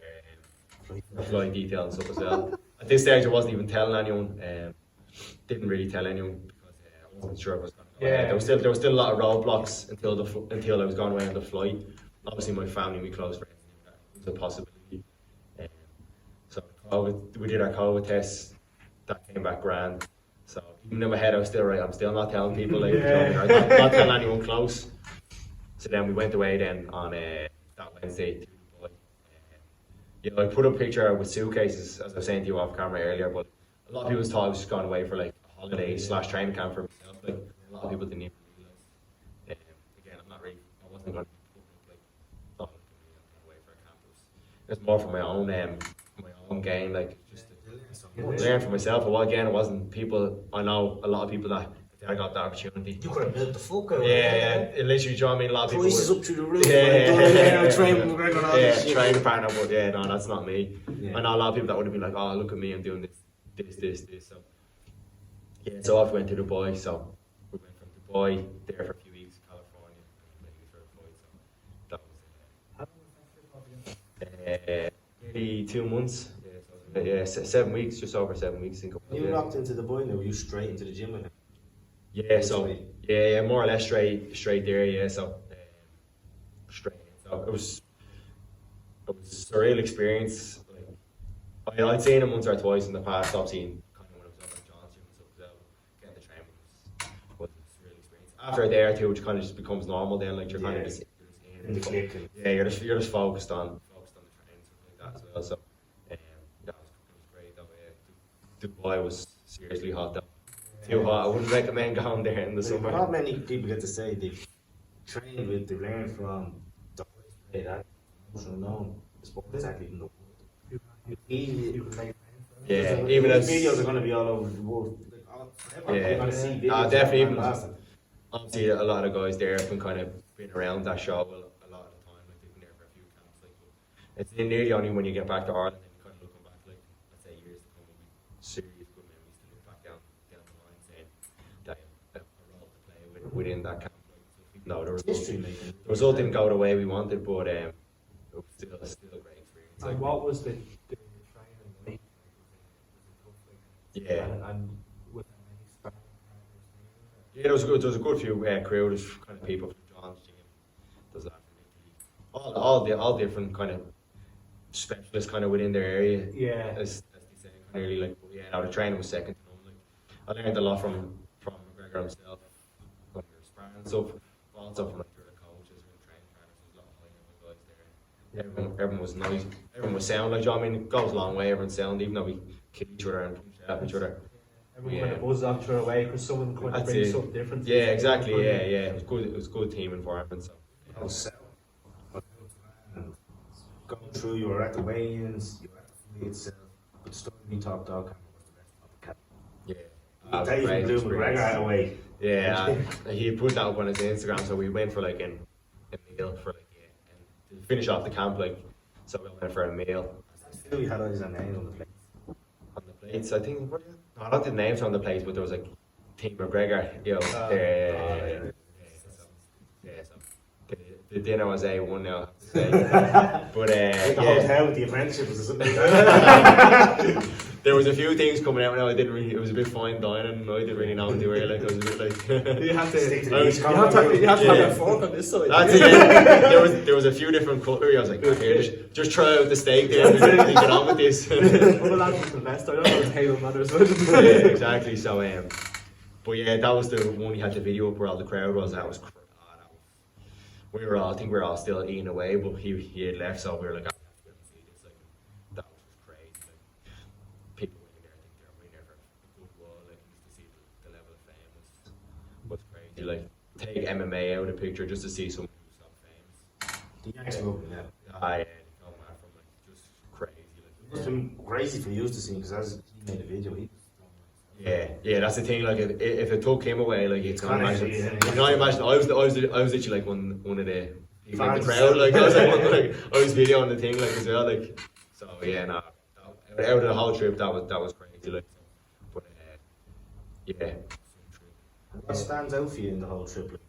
flight detail and stuff as well. At this stage, I wasn't even telling anyone. Didn't really tell anyone because I wasn't sure if I was going to go ahead. There was still a lot of roadblocks until I was going away on the flight. Obviously, my family, my close friends knew that it was a possibility. So we did our COVID test. That came back grand. So even in my head, I was still right. I'm still not telling people, like, not telling anyone close. So then we went away then on that Wednesday to Dubai. I put a picture with suitcases, as I was saying to you off camera earlier, but a lot of people thought I was just going away for like a holiday / training camp for myself. Like a lot of people didn't even realise. Again, I wasn't going to be like thought I was going to be away for a camp. It's more for my own gain, like just to learn for myself. Well, again, it wasn't people. I know a lot of people that I got that opportunity. You could have built the fuck out. Yeah. It literally, you know what I mean? A lot of people. Prices up to the roof. Training partner, but no, that's not me. Yeah. I know a lot of people that would have been like, "Oh, look at me, I'm doing this." So off we went to Dubai. So we went from Dubai there for a few weeks, California, and that was maybe 2 months. Yeah, 7 weeks, just over 7 weeks. I think. When you rocked into Dubai, now were you straight into the gym with him? Yeah, more or less straight there. Yeah, so straight. So it was a surreal experience. Like, I'd seen him once or twice in the past. Obviously, kind of when I was up at John's gym and stuff as well. Getting the training was a surreal experience. After a day or two, which kind of just becomes normal. Then, like you're kind of just in the click. Yeah, you're just focused on the training and stuff like that as well. So it was great. Though Dubai was seriously hot though. Too hot. I wouldn't recommend going there in the summer. Not many people get to say they've trained with, they've learned from the that emotional known. The sport is actually in the world. Yeah, even those as videos are going to be all over the world. You're going to see videos. definitely. Even obviously, a lot of guys there have been kind of been around that show a lot of the time. Like they've been there for a few camps. Like, but it's nearly only when you get back to Ireland and you kind of looking back, like let's say years to come, will be serious good memories to look back down the line, saying that a role to play within that camp. Like, so even though the result didn't go the way we wanted, but it was still a great experience. And what was the training like? Yeah. And with any sparring partners? Yeah, there was a good few crew. There's kind of people from John's team. There's that from Italy. All different kind of specialists kind of within their area. Yeah. As they say, kind of really like. But yeah, no, the training was second to none. Like, I learned a lot from McGregor himself when we were sparring and stuff. Also from like the coaches and training partners. There's a lot of high level guys there. Everyone was nice. Everyone was sound. Like, I mean, it goes a long way. Everyone's sound, even though we kill each other and punch each other. Everyone kind of buzzed off each other away because someone could bring something different. Yeah, exactly. Yeah. It was good. It was a good team environment. So. Going through, you were at the weigh-ins, you were at the fight itself, but the story we talked about was the best of the camp. Yeah. I'll tell you, you blew McGregor out of the way. Yeah, he put that up on his Instagram, so we went for like a meal for like and to finish off the camp, like, so we went for a meal. Still, we had all his names on the plate. On the plates, I think. No, I don't think the names on the plates, but there was like Team McGregor, you know. So the dinner was A1 now, I have to say. But the hotel with the apprenticeship was something. There was a few things coming out now. I didn't really. It was a bit fine dining, and I didn't really know what to wear. Like, I was a bit like. You have to stick to the East You have to have a fork on this side. That's it. There was a few different cutlery. I was like, here, just try out the steak there and get on with this. I'm a lad from Sylvester. I don't know how table matters. Yeah, exactly. So, but yeah, that was the one he had the video up where all the crowd was. That was. I think we were all still eating away, but he had left, so we were like, I have to go and see this. Like, that was just crazy. Like, people went in there, I think they were in there for a good while, like, just to see the level of fame was crazy. Like, take MMA out of the picture just to see someone who's so famous. The Yanks love him, yeah. Yeah, come on, from like just crazy. Like, It must have been crazy for you to see, because as he made the video, yeah, that's the thing. Like, if it took him away, like, you can't imagine. Yeah. You can't imagine. I was literally like one of the people in the crowd. Like, I was like, I was videoing the thing like as well. Like, so yeah, no. Out of the whole trip, that was crazy. Like, but yeah. What stands out for you in the whole trip? Like,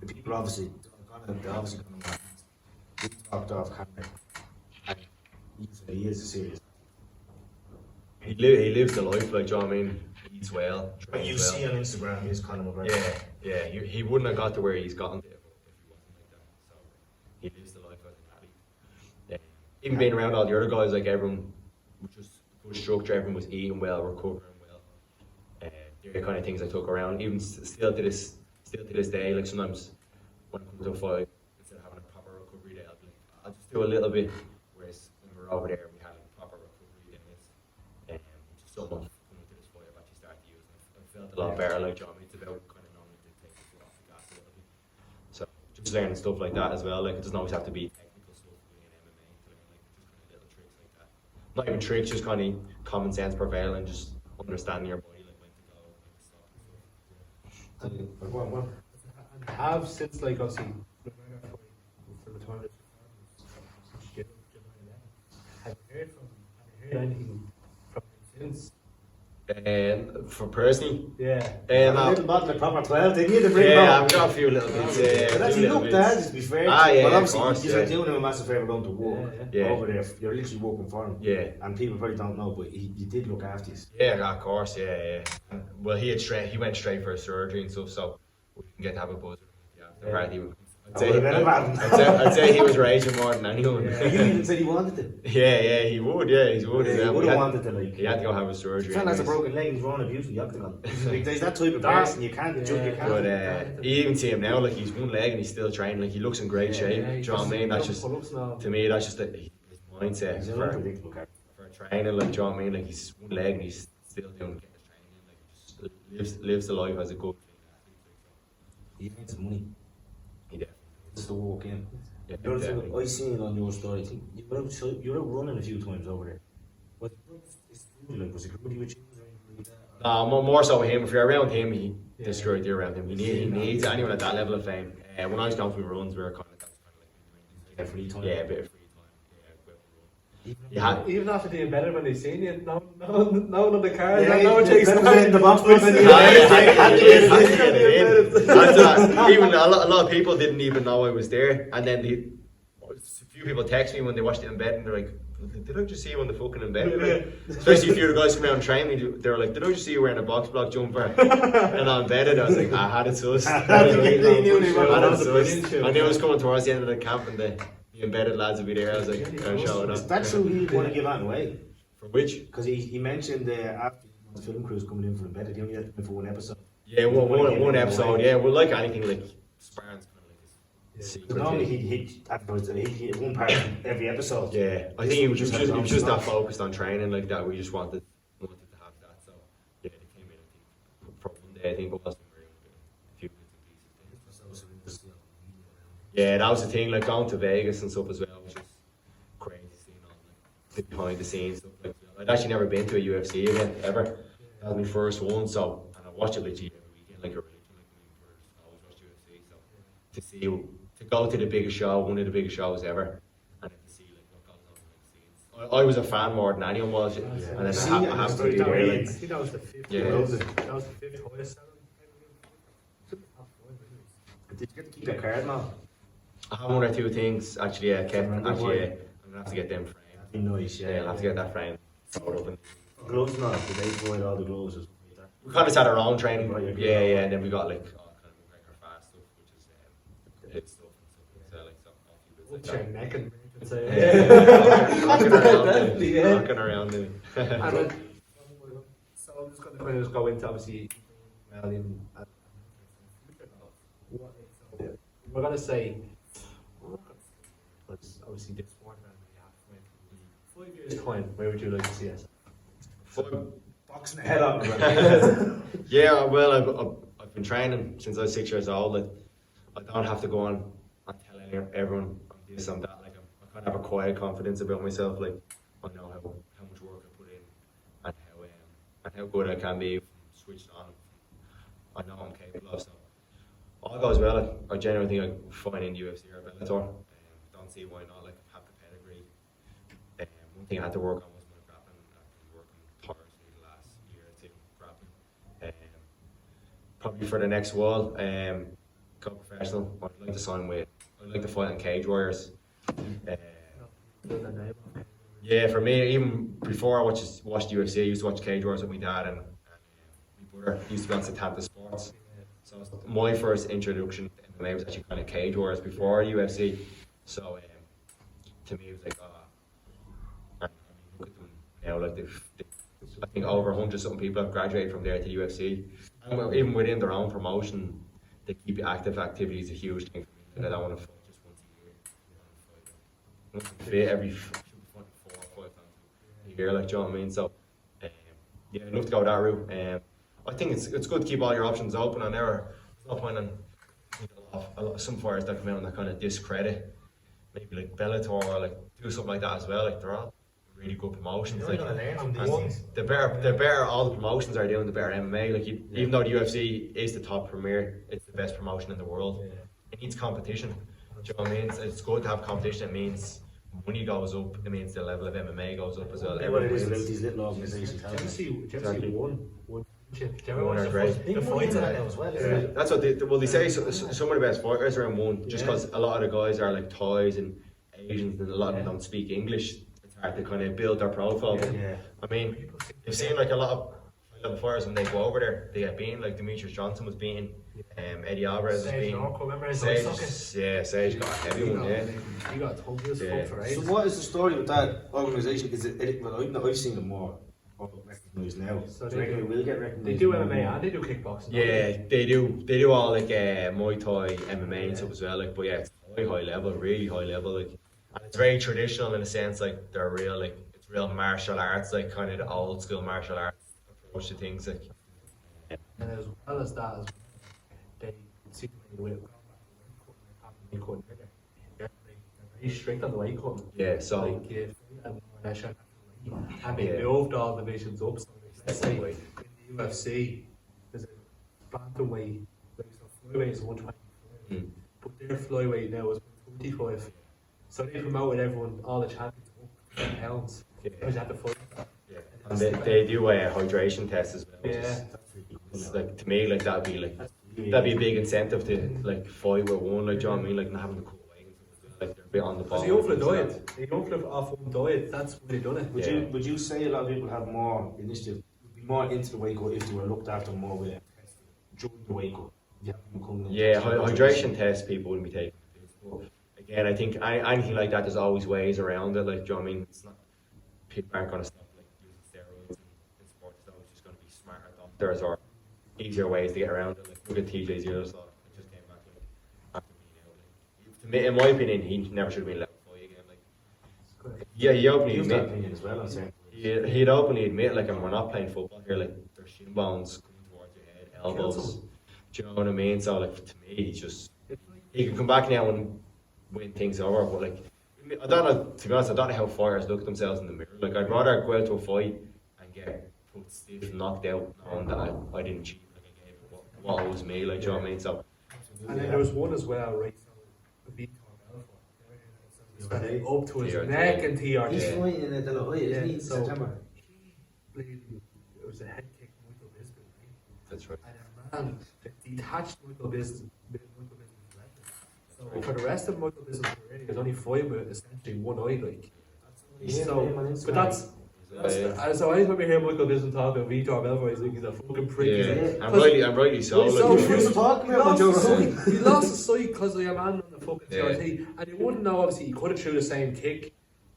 the people obviously going to we talked off camera. And he is a serious. He lives the life, like, do you know what I mean? He eats well. But you see on Instagram, he's Conor McGregor. Yeah. He wouldn't have got to where he's gotten to if he wasn't like that. So he lives the life as an athlete. Yeah. Even being around all the other guys, like, everyone was just good structure. Everyone was eating well, recovering well. They're the kind of things I took around. Even still to this day, like, sometimes when I come to a fight, instead of having a proper recovery day, I'll be like, I'll just do a little bit. Whereas when we were over there, we had a proper recovery day. Which is something coming to this fight I've actually started to use. I felt a lot better, like, you know what I mean? It's about kind of knowing to take the foot off the gas a little bit. So just learning stuff like that as well. Like, it doesn't always have to be technical stuff within MMA to learn, like, just kind of little tricks like that. Not even tricks, just kind of common sense prevalent, just understanding your body, like when to go, when to stop and stuff. What? And have since, like, obviously for the tournament, have you heard anything from him since? For personally, A little bottle of proper 12, didn't you? To bring I've got a few little bits. But actually, few little look, bits. Dad, just be fair. Yeah, but of obviously, course, you're doing him a massive favour going to work over there. You're literally working for him. Yeah. And people probably don't know, but he did look after you. Yeah, of course, yeah. Well, he went straight for a surgery and stuff, so we didn't get to have a buzz. I'd say he was raging more than anyone. He even said he wanted to. Yeah, he would. Yeah, he would. He would have wanted to, like. He had to go have a surgery. If has a broken leg, he's running abuse in the octagon. There's that type of person you can't judge. You can't. But you even see him now, like, he's one leg and he's still training. Like, he looks in great shape. Do you know what I mean? That's just, to me, that's just his mindset He's an unpredictable character. for training. Like, do you know what I mean? Like, he's one leg and he's still doing getting his training. Like, he just lives the life as a good athlete. He needs money. He definitely. Just to walk in. Yeah, I seen it on your story. I think you were out running a few times over there. What's like? Was it Rudy with you? More so him. If you're around him, he destroyed you around him. He needs anyone at that level of fame. When I was going through runs, we were kind of Yeah, free time. yeah, a bit of free time. Even after doing better when they seen you, no one on the card, Yeah, no one takes in the box. Even a lot of people didn't even know I was there, and then a few people text me when they watched it in bed, and they're like, "Did I just see you on the fucking in bed?" Like, especially a few of the guys from around training, they were like, "Did I just see you wearing a box block jumper and on bed?" And I was like, "I had it sus." I knew it was coming towards the end of the camp, and the embedded lads would be there. I was like, "Gonna show it up." That's so he want to give that away. For which? Because he mentioned after the film crew's coming in for embedded, he only had for one episode. Yeah, one episode. Yeah, well, like anything, like sparring's kind of like a secret. Normally he'd one part every episode. Yeah, I think he was just not focused on training like that. We just wanted to have that. So yeah, they came in. I think for one day, I think it was a few bits and pieces. Yeah, that was the thing. Like going to Vegas and stuff as well, which was crazy seeing all the behind the scenes stuff. Like I'd actually never been to a UFC event ever. That was my first one, so and I watch it literally every weekend, like a religion. Like I always watch UFC, so to go to the biggest show, one of the biggest shows ever, and then to see like what goes on behind the scenes. I was a fan more than anyone was, and then I have to be there. Like, I think that was the fifth. Yeah. That was the fifth highest. Did you get to keep that card now? I have one or two things actually. Kept actually. I'm gonna have to get them framed. That'd be nice, Yeah, I'll have to get that framed. Gloves now, did they provide all the gloves? Or something like that? We kind of had our own training. Right, Yeah, and then we got like all kind of McGregor fast stuff, which is hit stuff and stuff. So like so, all few bits like Check that. neck and Rocking around it. So I'm just going to kind of go into obviously we're going to say let's obviously this sport and 5 years time, where would you like to see us? Boxing the head off. Yeah, well, I've been training since I was 6 years old. Like, I don't have to go on and tell everyone I'm this, I'm that. Like, I kind of have a quiet confidence about myself. Like, I know how much work I put in and how good I can be switched on. I know I'm capable of. So all goes well. I genuinely think I'm fine in UFC or Bellator. Don't see why not. Like, I have the pedigree. One thing I had to work on was my grappling. I've been working tirelessly the last year or two grappling. Probably for the next while, go professional. I'd like to sign with. I'd like to fight in Cage Warriors. Yeah, for me, even before I watched UFC, I used to watch Cage Warriors with my dad and my brother used to be on Satanta Sports. So my first introduction to MMA was actually kind of Cage Warriors before UFC. So to me, it was like, I mean, look at them now. Like I think over 100-something people have graduated from there to UFC. And even within their own promotion, they keep active. Activity is a huge thing for me. And I don't want to fight just once a year. I want to fight fit every 4 or 5 times a year. Like, do you know what I mean? So yeah, I'd love to go that route. I think it's good to keep all your options open. And there's no point in some fighters that come out and that kind of discredit. Maybe like Bellator or like do something like that as well. Like, they're all really good promotions. Like, the better all the promotions are doing, the better MMA. Like, even though the UFC is the top premier, it's the best promotion in the world. It needs competition. Do you know what I mean? It's good to have competition. It means money goes up. It means the level of MMA goes up as well. What it is about these little organisations. Do you ever see one? One are great. The fights in that as well. Yeah. That's what they say. Some of the best fighters are in one, just because a lot of the guys are like Thais and Asians, and a lot of them don't speak English. It's hard to kind of build their profile. Yeah. I mean, you've seen like a lot of high-level fighters when they go over there, they get beaten. Like Demetrius Johnson was beaten, Eddie Alvarez was beaten. Sage got a heavy one. He got told this for ages. So what is the story with that organisation? Is it? Well, I've seen them more recognised now. So do you reckon it will get recognised? They do MMA and they do kickboxing. Yeah, they do. They do all like Muay Thai, MMA and stuff as well. Like, but yeah, it's high level, really high level. Like, and it's very traditional in a sense. Like, they're real, like it's real martial arts, like kind of the old school martial arts approach to things. Like, and as well as that, they see the way they cut. They're very strict on the weight cutting. Yeah, so like if and they moved all divisions up. So let's say in the UFC, there's a bantamweight, like so flyweight is 125, but their flyweight now is 125. So they promoted everyone, all the champions up 10 pounds. Because you have to fight. Yeah. And they do a hydration test as well. Yeah. It's like, to me, like that'd be a big incentive to like fight with one, like, do you know what I mean? Like not having to cut weight, like they're a bit on the ball. Because you go for a diet, you go for off one diet, that's when they done it. Would you say a lot of people have more initiative, be more into the weight cut if they were looked after more with during the weight cut? Yeah, hydration tests people wouldn't be taking. But again, I think anything like that, there's always ways around it. Like, do you know what I mean? It's not, people aren't going to stop like using steroids in sports. It's always just going to be smarter doctors or easier ways to get around it. Like, look at TJ Zillow's law. It just came back like after being out. Like, to me, in my opinion, he never should have been let fight again. Like, yeah, he openly admit as well. I'm saying he'd openly admit, like, and we're not playing football here. Like, there's shin bones coming towards your head, elbows. Do you know what I mean? So, like, to me, he's just he can come back now and win things over. But like, I don't know. To be honest, I don't know how fighters look at themselves in the mirror. Like, I'd rather go out to a fight and get put stiff, knocked out, knowing that I didn't cheat. Like, I gave it what was me. Like, do you know what I mean? So, and then there was one as well, right? So the beat up to his neck and TRT. He's fighting in the La isn't he? Yeah, so September. It was a head kick, Michael Bisping, right? that's right. And a man detached Michael Bisping. So for the rest of Michael Bisping's career, he was only fighting with essentially one eye, like. But that's. So anytime you hear Michael Bisping talk about Vitor Belfort, he's like he's a fucking prick. Yeah, I'm rightly so. He lost his sight because of your man on the fucking TRT, and you wouldn't know. Obviously, he could have threw the same kick,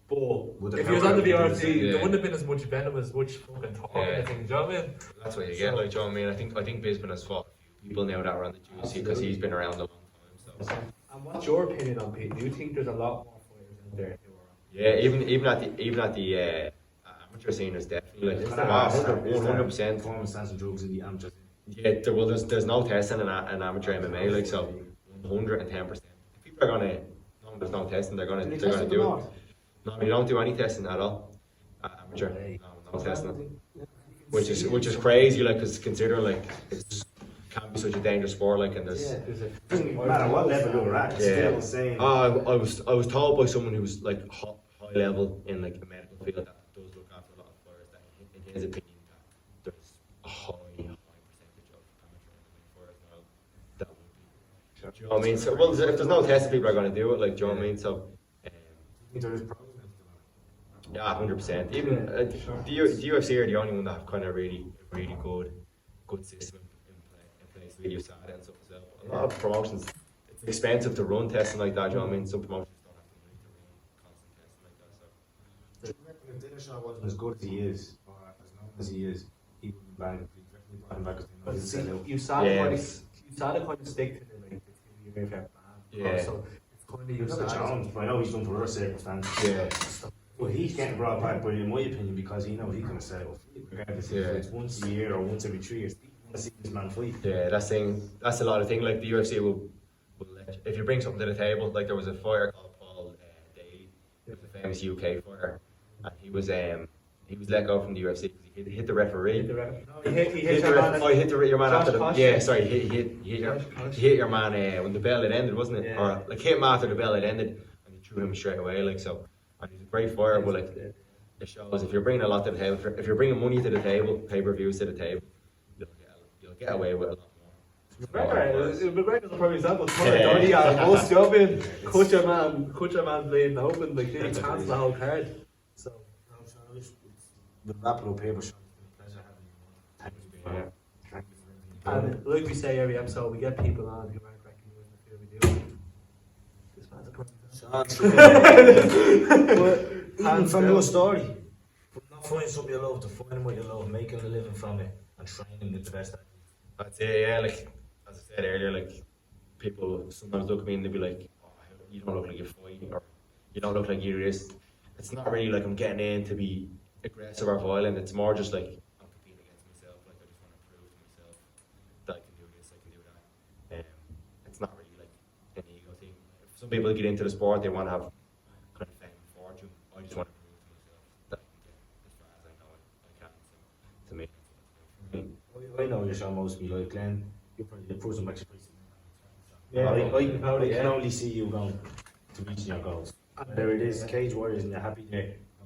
but if he was on the VRT, there wouldn't have been as much venom, as much fucking talking. I think, do you know what I mean? That's what you get, like, do you know what I mean? I think Bisping has fought a few people now that are on the juicy because he's been around a long time. So. And what's your opinion on Pete? Do you think there's a lot more fighters out there who are? Yeah, even at the amateur scene is definitely like 100%. Common sense and drugs in the amateur. Yeah, there's no testing in amateur MMA, like, so 110%. If people are gonna, no, there's no testing, they're gonna do it. No, you don't do any testing at all at amateur. No testing, which is crazy, like, because considering like it's can be such a dangerous sport, like, and there's doesn't matter what level you're at, it's still the same. I was told by someone who was like high level in like the medical field that does look after a lot of fighters, that in his opinion that there's a high percentage of amateur MMA fighters now that would be. Do you know what I mean? So, well, if there's no testing, people are going to do it. Like, do you know what I mean? So, yeah, 100%. Even the UFC are the only one that have kind of really good system in place. Really sad and stuff as well. A lot of promotions, it's expensive to run testing like that. Do you know what I mean? Some promotions don't have the money to run constant testing like that. So. If Dillashaw wasn't as good as he is, or as known as he is, he wouldn't bang it. You saw the kind of stick to the like the TV ban. Yeah. So it's kind of you saw. Challenge. I know he's done for other circumstances. Yeah. Well, he's getting brought back, but in my opinion, because he knows he's going to settle, regardless if it's once a year or once every 3 years. He want to see this man fight. Yeah, that's a lot of things. Like, the UFC will let, if you bring something to the table. Like, there was a fighter called Paul Daly, he was a famous UK fighter, and he was let go from the UFC because he hit the referee. He hit your man after the he hit your man when the bell had ended, wasn't it? Yeah. Or like hit him after the bell had ended, and he threw him straight away. Like, so, and he's a great fighter, but like it shows if you're bringing a lot to the table, if you're bringing money to the table, pay-per-views to the table, you'll get away with a lot more. McGregor is a prime example. He had a most job in cut your man bleeding open, like he cancelled the whole card. So. We'll wrap it up here, but it's been a pleasure having you on. Thank you. And like we say every episode, we get people on who aren't recognizing the field we do. This man's a prime. Even from your story, from not finding something you love to finding what you love, making a living from it, and training with the best. I'd say, yeah, like, as I said earlier, like, people sometimes look at me and they'll be like, oh, you don't look like you're fighting, or you don't look like you're this. It's not really like I'm getting in to be aggressive or violent. It's more just like I'm competing against myself. Like, I just want to prove to myself that I can do this, I can do that. It's not really like an ego thing. If some people get into the sport, they want to have kind of fame and fortune. I just want to prove to myself that I can get the I know you're showing most of me like Glenn. You're probably the person who actually. Yeah, I probably, can yeah. only see you going to reaching your goals. There it is, Cage Warriors, and you're happy to go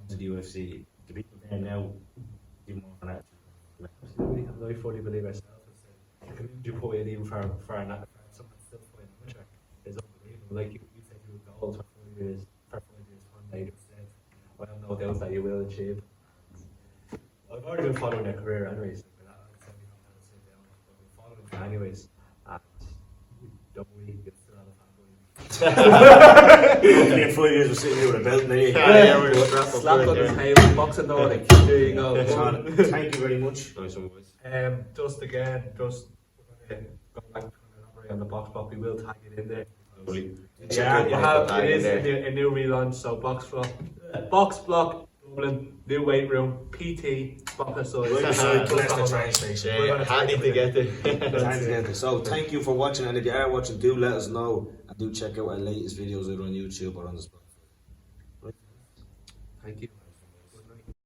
to the UFC. The people there now do more than that. Absolutely, I fully believe ourselves. The community you put in even for someone still fighting amateur is unbelievable. Like you said, you have goals for 4 years, one day you said, I have no doubt that you will achieve. I've already been following your career anyways. I've been following you anyways, and don't worry, you'll still have a fanboy. In 5 years we're sitting here with a belt, mate. Slapped on the table, boxing door, like, there you go. Sean, thank you very much. Nice one, boys. Just again, go back to elaborate on the box block. We will tag it in there. Yeah, you have it is a new relaunch. So box block, Dublin, new weight room, PT, spot size. Right beside Leicester train station. Yeah, handy to get there. So thank you for watching, and if you are watching, do let us know, and do check out our latest videos either on YouTube or on the Spotify. Thank you.